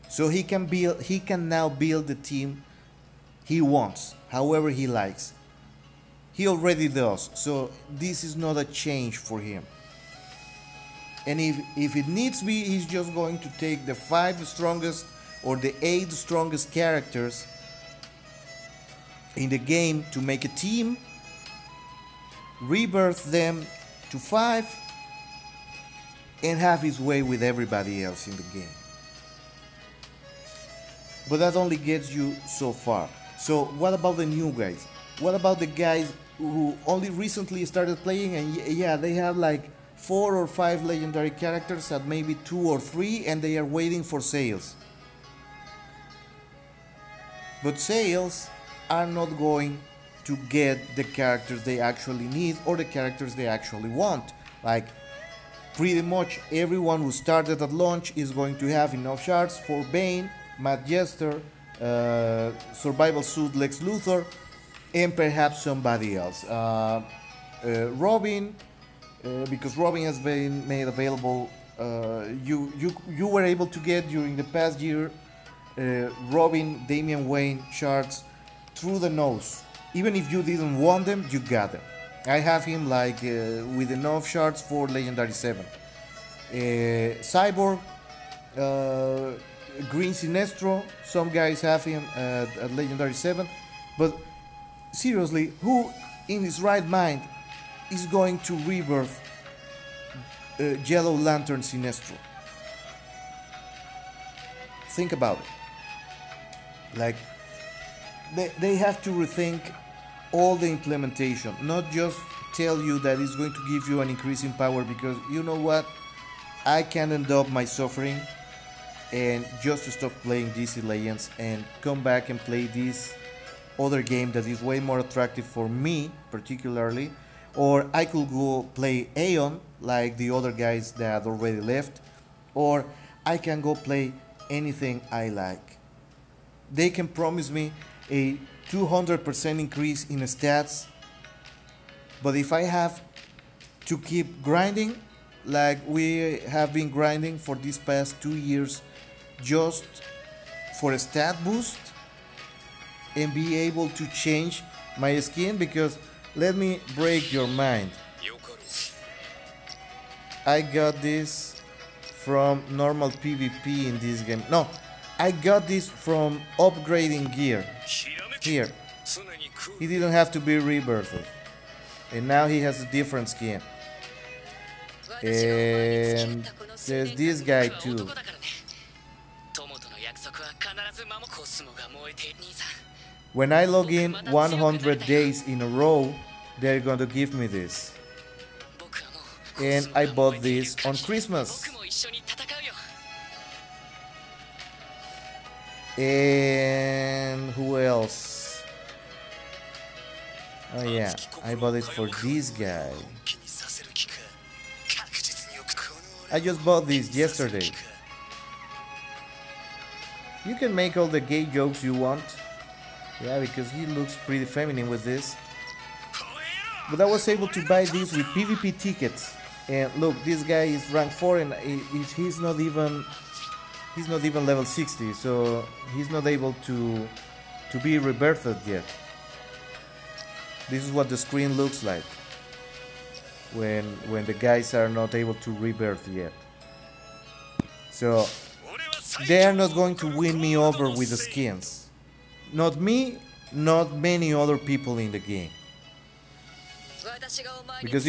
So he can now build the team he wants, however he likes. He already does, so this is not a change for him. And if it needs be, he's just going to take the 5 strongest or the 8 strongest characters in the game to make a team, rebirth them to 5, and have his way with everybody else in the game. But that only gets you so far. So what about the new guys? What about the guys who only recently started playing, and yeah, they have like 4 or 5 legendary characters at maybe 2 or 3, and they are waiting for sales? But sales are not going to get the characters they actually need or the characters they actually want. Like, pretty much everyone who started at launch is going to have enough shards for Bane, Matt Jester, Survival Suit Lex Luthor, and perhaps somebody else. Robin, because Robin has been made available. You were able to get during the past year Robin, Damian Wayne shards through the nose. Even if you didn't want them, you got them. I have him like with enough shards for Legendary 7. Cyborg, Green Sinestro, some guys have him at Legendary 7, but seriously, who in his right mind is going to rebirth Yellow Lantern Sinestro? Think about it. Like, they have to rethink all the implementation, not just tell you that it's going to give you an increase in power, because you know what? I can end up my suffering and just stop playing DC Legends and come back and play this other game that is way more attractive for me particularly, or I could go play Aeon like the other guys that already left, or I can go play anything I like. They can promise me a 200% increase in stats, but if I have to keep grinding like we have been grinding for these past 2 years just for a stat boost and be able to change my skin, because let me break your mind, I got this from normal PvP in this game. No, I got this from upgrading gear. Here, he didn't have to be rebirthed, and now he has a different skin. And there's this guy too. When I log in 100 days in a row, they're going to give me this. And I bought this on Christmas. And who else? Oh yeah, I bought it for this guy. I just bought this yesterday. You can make all the gay jokes you want. Yeah, because he looks pretty feminine with this. But I was able to buy this with PvP tickets. And look, this guy is rank 4 and he's not even level 60, so he's not able to be rebirthed yet. This is what the screen looks like when the guys are not able to rebirth yet. So they are not going to win me over with the skins. Not me, not many other people in the game. Because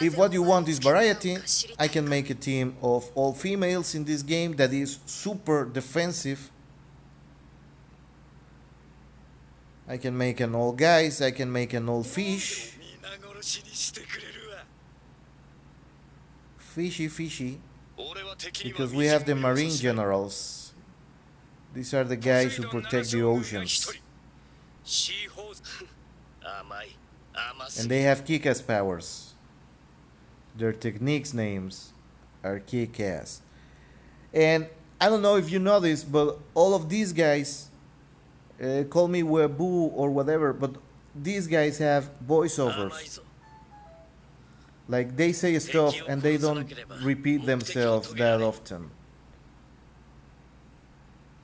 if what you want is variety, I can make a team of all females in this game that is super defensive. I can make an all guys, I can make an all fish. Fishy. Because we have the marine generals. These are the guys who protect the oceans. And they have kick-ass powers. Their techniques names are kick-ass. And I don't know if you know this, but all of these guys, call me Webu or whatever, but these guys have voiceovers. Like, they say stuff and they don't repeat themselves that often.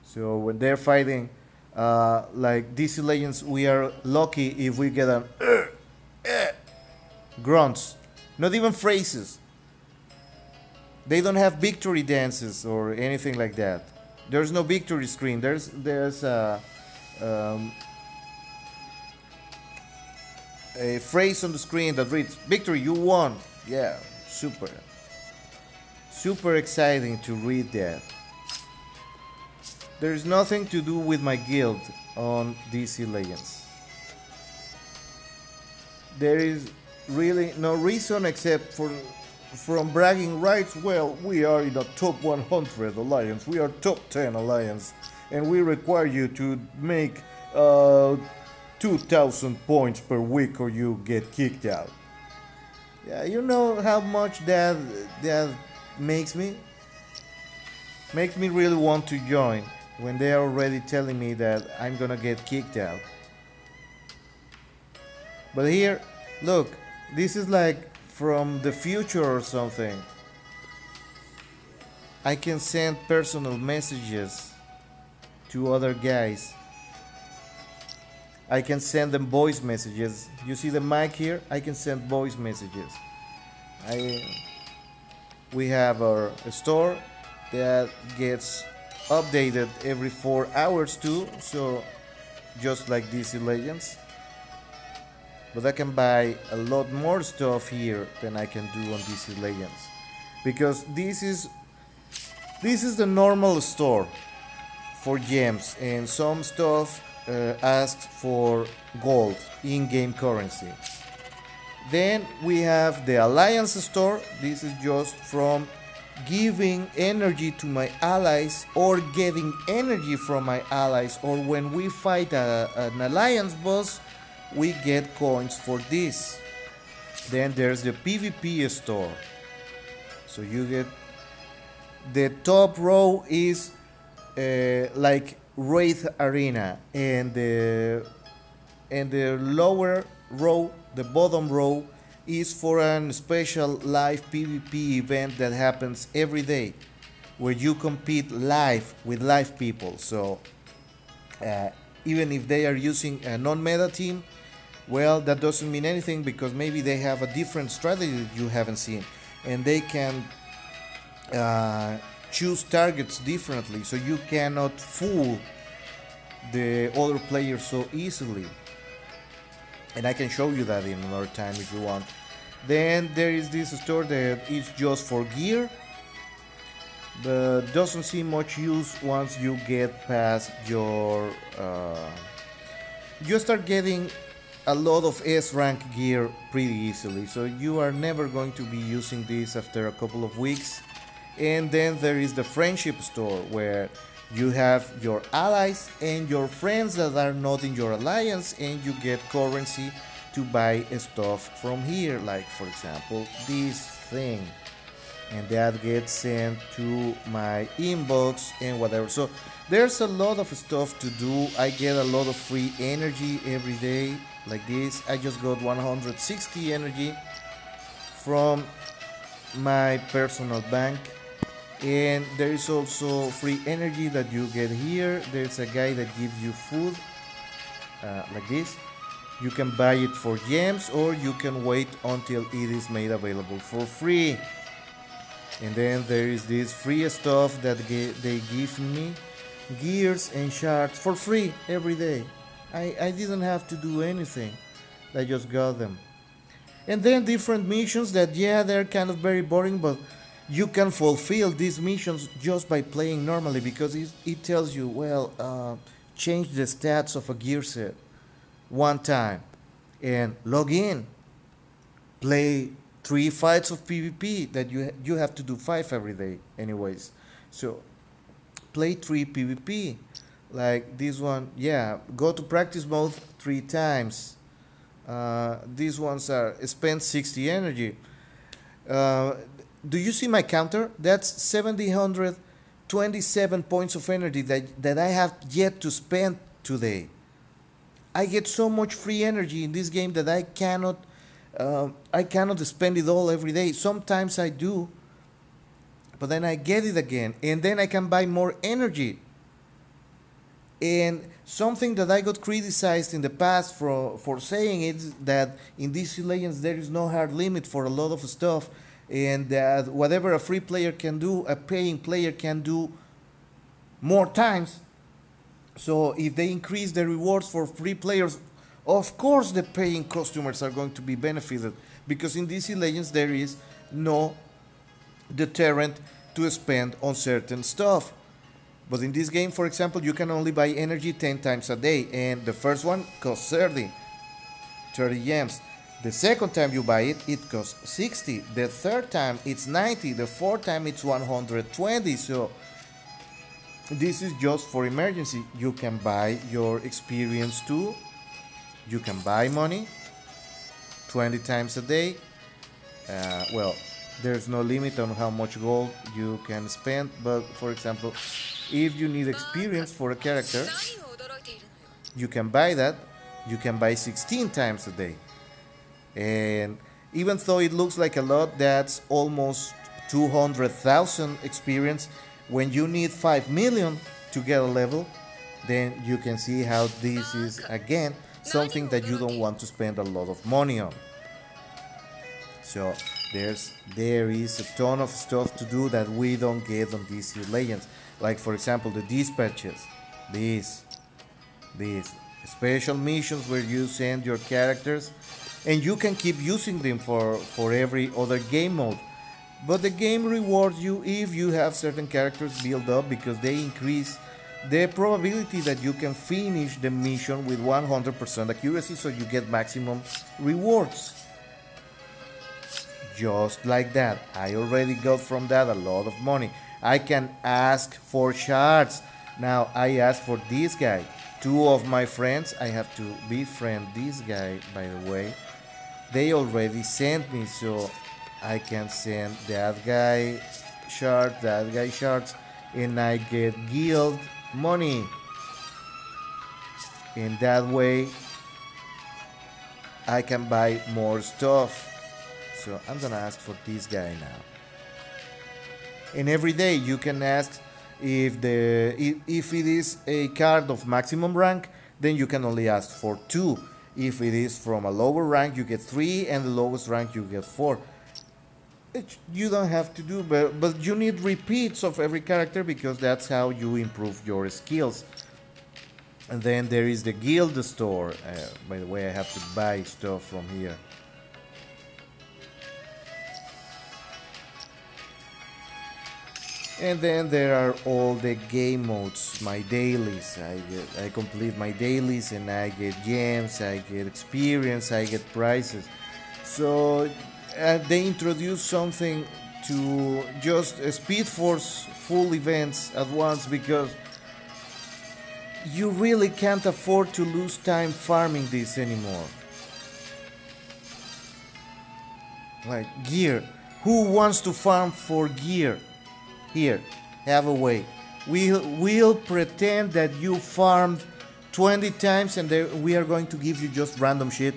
So when they're fighting, like DC Legends, we are lucky if we get an grunts, not even phrases. They don't have victory dances or anything like that. There's no victory screen. There's a phrase on the screen that reads, "Victory, you won." Yeah, super exciting to read that. There's nothing to do with my guild on DC Legends. There is really no reason except from bragging rights. Well, we are in the top 100 alliance, we are top 10 alliance, and we require you to make 2,000 points per week or you get kicked out. Yeah, you know how much that makes me really want to join when they are already telling me that I'm gonna get kicked out. But here, look, this is like from the future or something. I can send personal messages to other guys. I can send them voice messages. You see the mic here? I can send voice messages. We have our store that gets updated every 4 hours too, so just like DC Legends. but I can buy a lot more stuff here than I can do on DC Legends, because this is the normal store for gems, and some stuff asks for gold, in-game currency. Then we have the Alliance store. This is just from giving energy to my allies or getting energy from my allies, or when we fight an Alliance boss, we get coins for this. Then there's the PvP store. So you get, the top row is like Wraith Arena, and the lower row, the bottom row, is for a special live PvP event that happens every day, where you compete live with live people. So even if they are using a non-meta team, well, that doesn't mean anything, because maybe they have a different strategy that you haven't seen, and they can choose targets differently, so you cannot fool the other players so easily. And I can show you that in another time if you want. Then there is this store that is just for gear, but doesn't see much use once you get past your you start getting a lot of S rank gear pretty easily, so you are never going to be using this after a couple of weeks. And then there is the friendship store, where you have your allies and your friends that are not in your alliance, and you get currency to buy stuff from here, like for example this thing, and that gets sent to my inbox and whatever. So there's a lot of stuff to do. I get a lot of free energy every day, like this. I just got 160 energy from my personal bank. And there is also free energy that you get here. There's a guy that gives you food, like this. You can buy it for gems, or you can wait until it is made available for free. And then there is this free stuff that they give me, gears and shards for free every day. I didn't have to do anything, I just got them. And then different missions that, yeah, they're kind of very boring, but you can fulfill these missions just by playing normally, because it tells you, well, change the stats of a gear set one time and log in, play 3 fights of PvP that you have to do 5 every day anyways. So play 3 PvP, like this one, yeah, go to practice mode 3 times. These ones are spend 60 energy. Do you see my counter? That's 727 points of energy that I have yet to spend today. I get so much free energy in this game that I cannot spend it all every day. Sometimes I do, but then I get it again, and then I can buy more energy. And something that I got criticized in the past for saying is that in DC Legends there is no hard limit for a lot of stuff, and that whatever a free player can do, a paying player can do more times. So if they increase the rewards for free players, of course the paying customers are going to be benefited, because in DC Legends there is no deterrent to spend on certain stuff. But in this game, for example, you can only buy energy 10 times a day, and the first one costs 30 gems. The second time you buy it, it costs 60. The third time it's 90. The fourth time it's 120. So this is just for emergency. You can buy your experience too. You can buy money 20 times a day. Well, there's no limit on how much gold you can spend, but for example, if you need experience for a character, you can buy that. You can buy 16 times a day. And even though it looks like a lot, that's almost 200,000 experience. When you need 5 million to get a level, then you can see how this is, again, something that you don't want to spend a lot of money on. So there is a ton of stuff to do that we don't get on DC Legends. Like for example the dispatches, these special missions where you send your characters and you can keep using them for every other game mode. But the game rewards you if you have certain characters built up, because they increase the probability that you can finish the mission with 100% accuracy, so you get maximum rewards. Just like that. I already got from that a lot of money. I can ask for shards. Now I ask for this guy. Two of my friends, I have to befriend this guy, by the way. They already sent me, so I can send that guy shards, and I get guild money. In that way, I can buy more stuff. So I'm gonna ask for this guy now. And every day you can ask if it is a card of maximum rank, then you can only ask for 2. If it is from a lower rank, you get 3, and the lowest rank you get 4. You don't have to do, but you need repeats of every character, because that's how you improve your skills. And then there is the guild store. By the way, I have to buy stuff from here. And then there are all the game modes, my dailies. I complete my dailies and I get gems, I get experience, I get prizes. So they introduce something to just speed force full events at once, because you really can't afford to lose time farming this anymore. Like gear. Who wants to farm for gear? Here, have a way. We'll pretend that you farmed 20 times and we are going to give you just random shit.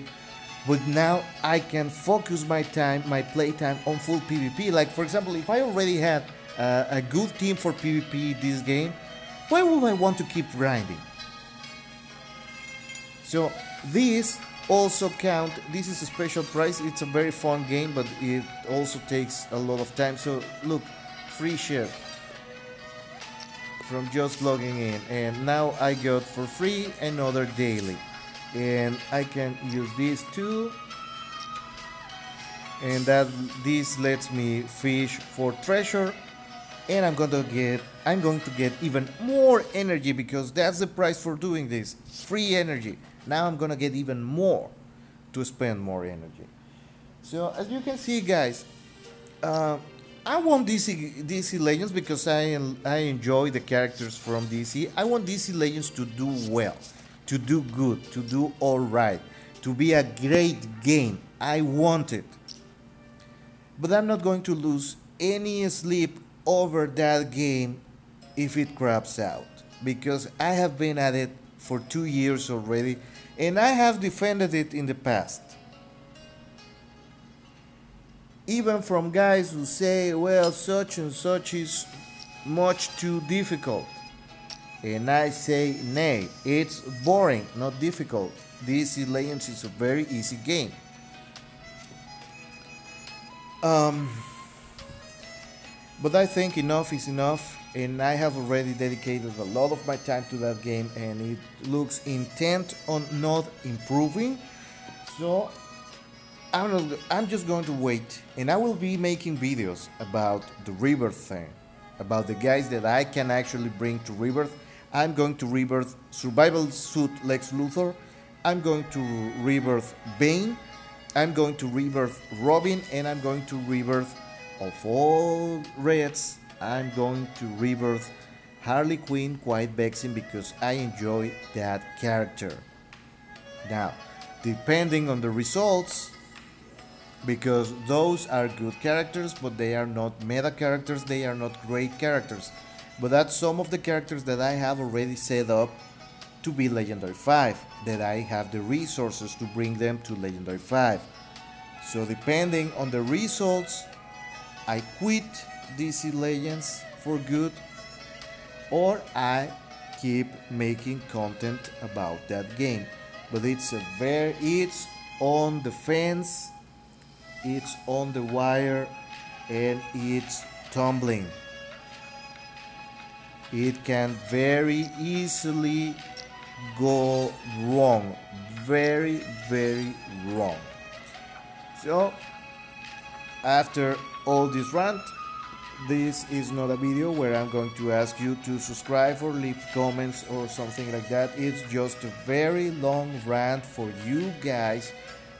But now I can focus my time, my playtime on full PvP. Like for example, if I already had a good team for PvP this game, why would I want to keep grinding? So this also count. This is a special price. It's a very fun game, but it also takes a lot of time. So look. Free share from just logging in, and now I got for free another daily, and I can use this too, and this lets me fish for treasure, and I'm going to get even more energy, because that's the price for doing this, free energy. Now I'm gonna get even more to spend more energy. So as you can see, guys, I want DC Legends because I enjoy the characters from DC. I want DC Legends to do well, to do good, to do alright, to be a great game. I want it. But I'm not going to lose any sleep over that game if it craps out, because I have been at it for 2 years already, and I have defended it in the past. Even from guys who say, well, such and such is much too difficult. And I say, nay, it's boring, not difficult. DC Legends is a very easy game. But I think enough is enough, and I have already dedicated a lot of my time to that game, and it looks intent on not improving. So I'm just going to wait, and I will be making videos about the rebirth thing, about the guys that I can actually bring to rebirth. I'm going to rebirth Survival Suit Lex Luthor. I'm going to rebirth Bane. I'm going to rebirth Robin, and I'm going to rebirth, of all Reds, I'm going to rebirth Harley Quinn, quite vexing, because I enjoy that character. Now, depending on the results, because those are good characters, but they are not meta characters, they are not great characters. But that's some of the characters that I have already set up to be Legendary 5, that I have the resources to bring them to Legendary 5. So depending on the results, I quit DC Legends for good, or I keep making content about that game. But it's on the fence, it's on the wire, and it's tumbling. It can very easily go wrong, very, very wrong. So after all this rant, this is not a video where I'm going to ask you to subscribe or leave comments or something like that. It's just a very long rant for you guys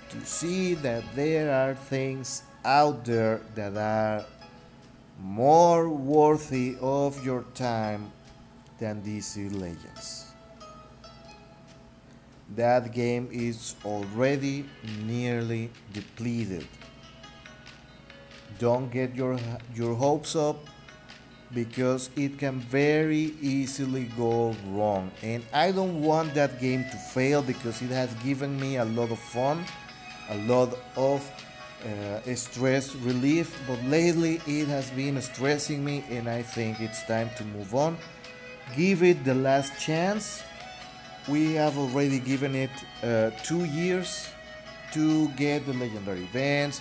to see that there are things out there that are more worthy of your time than DC Legends. That game is already nearly depleted. Don't get your hopes up, because it can very easily go wrong, and I don't want that game to fail, because it has given me a lot of fun, a lot of stress relief, but lately it has been stressing me, and I think it's time to move on. Give it the last chance. We have already given it 2 years to get the legendary events,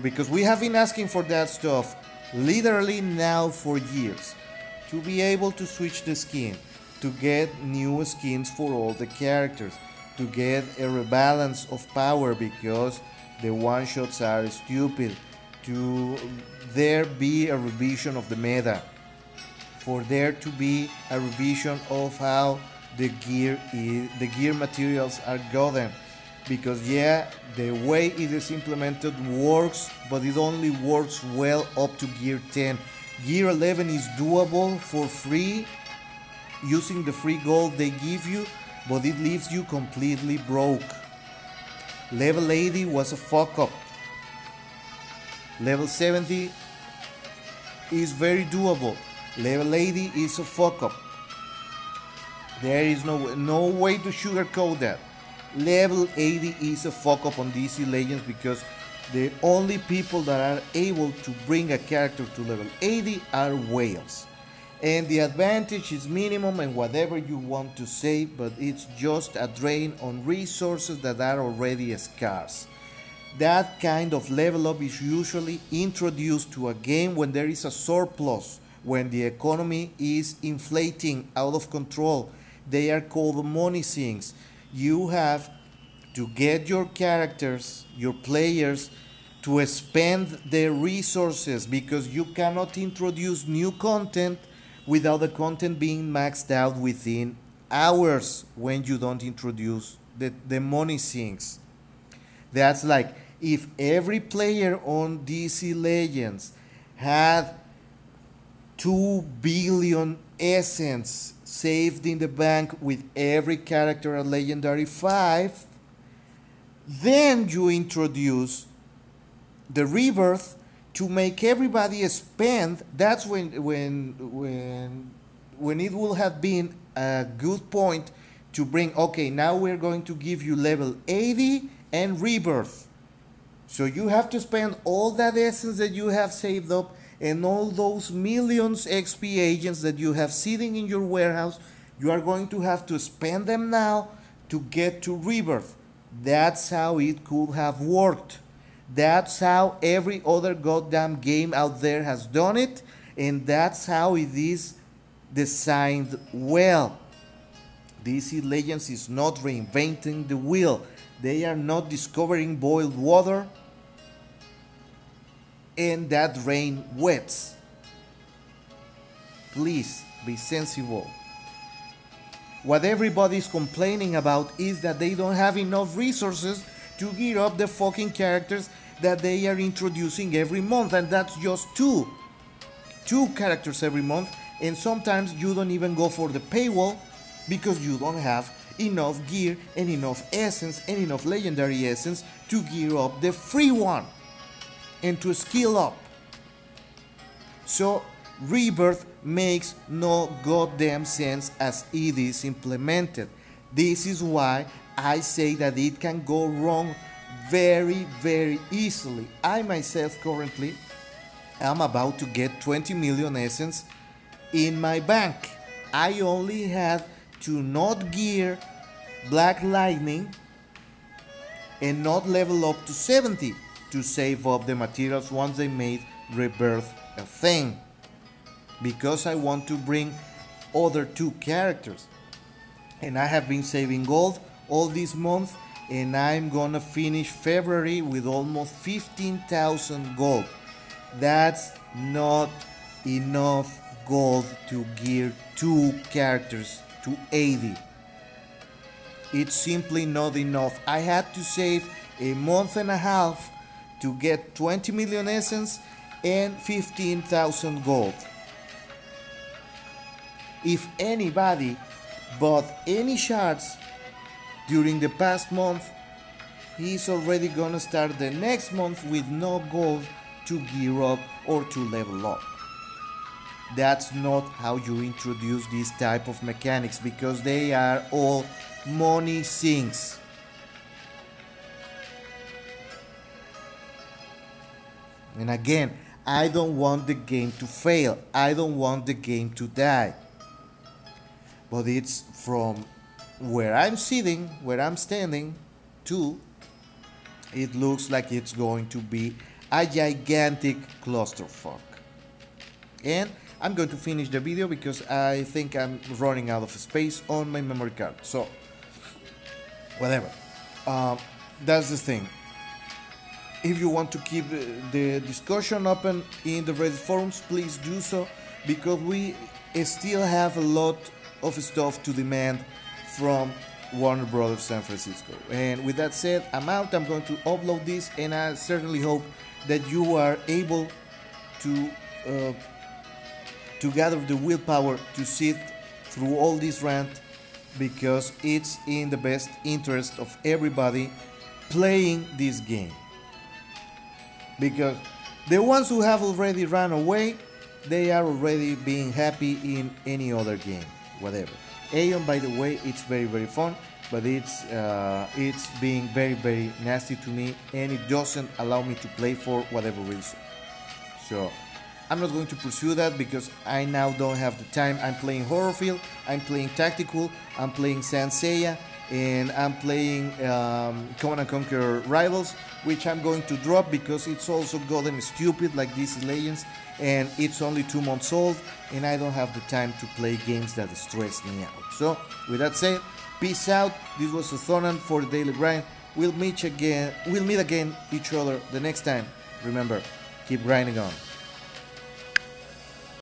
because we have been asking for that stuff literally now for years, to be able to switch the skin, to get new skins for all the characters, to get a rebalance of power, because the one shots are stupid, to there be a revision of the meta, for there to be a revision of how the gear materials are gotten, because yeah, the way it is implemented works, but it only works well up to gear 10. Gear 11 is doable for free using the free gold they give you, but it leaves you completely broke. Level 80 was a fuck up. Level 70 is very doable. Level 80 is a fuck up. There is no way to sugarcoat that. Level 80 is a fuck up on DC Legends, because the only people that are able to bring a character to level 80 are whales. And the advantage is minimum and whatever you want to say, but it's just a drain on resources that are already scarce. That kind of level up is usually introduced to a game when there is a surplus, when the economy is inflating out of control. They are called money sinks. You have to get your characters, your players, to spend their resources, because you cannot introduce new content without the content being maxed out within hours when you don't introduce the money sinks. That's like if every player on DC Legends had 2 billion essence saved in the bank with every character at Legendary 5, then you introduce the rebirth to make everybody spend. That's when it will have been a good point to bring, okay, now we're going to give you level 80 and rebirth. So you have to spend all that essence that you have saved up and all those millions XP agents that you have sitting in your warehouse. You are going to have to spend them now to get to rebirth. That's how it could have worked. That's how every other goddamn game out there has done it, and that's how it is designed well. DC Legends is not reinventing the wheel. They are not discovering boiled water and that rain wets. Please be sensible. What everybody is complaining about is that they don't have enough resources to gear up the fucking characters that they are introducing every month, and that's just two characters every month, and sometimes you don't even go for the paywall because you don't have enough gear and enough essence and enough legendary essence to gear up the free one and to skill up. So rebirth makes no goddamn sense as it is implemented. This is why I say that it can go wrong very, very easily. I myself currently am about to get 20 million essence in my bank. I only had to not gear Black Lightning and not level up to 70 to save up the materials once they made rebirth a thing, because I want to bring other 2 characters, and I have been saving gold all this month, and I'm gonna finish February with almost 15,000 gold. That's not enough gold to gear 2 characters to 80. It's simply not enough. I had to save a month and a half to get 20 million essence and 15,000 gold. If anybody bought any shards during the past month, he's already gonna start the next month with no gold to gear up or to level up. That's not how you introduce this type of mechanics, because they are all money sinks. And again, I don't want the game to fail. I don't want the game to die. But it's from where I'm sitting, where I'm standing, to it looks like it's going to be a gigantic clusterfuck. And I'm going to finish the video because I think I'm running out of space on my memory card. So, whatever. That's the thing. If you want to keep the discussion open in the Reddit forums, please do so, because we still have a lot of stuff to demand from Warner Brothers San Francisco. And with that said, I'm out. I'm going to upload this, and I certainly hope that you are able to gather the willpower to sit through all this rant, because it's in the best interest of everybody playing this game. Because the ones who have already run away, they are already being happy in any other game, whatever. Aeon, by the way, it's very, very fun, but it's being very, very nasty to me, and it doesn't allow me to play for whatever reason. So I'm not going to pursue that because I now don't have the time. I'm playing Horrorfield, I'm playing Tactical, I'm playing Sanseiya, and I'm playing Command & Conquer Rivals, which I'm going to drop because it's also golden stupid like DC Legends, and it's only 2 months old, and I don't have the time to play games that stress me out. So, with that said, peace out. This was Thonan for the Daily Grind. We'll meet again each other the next time. Remember, keep grinding on.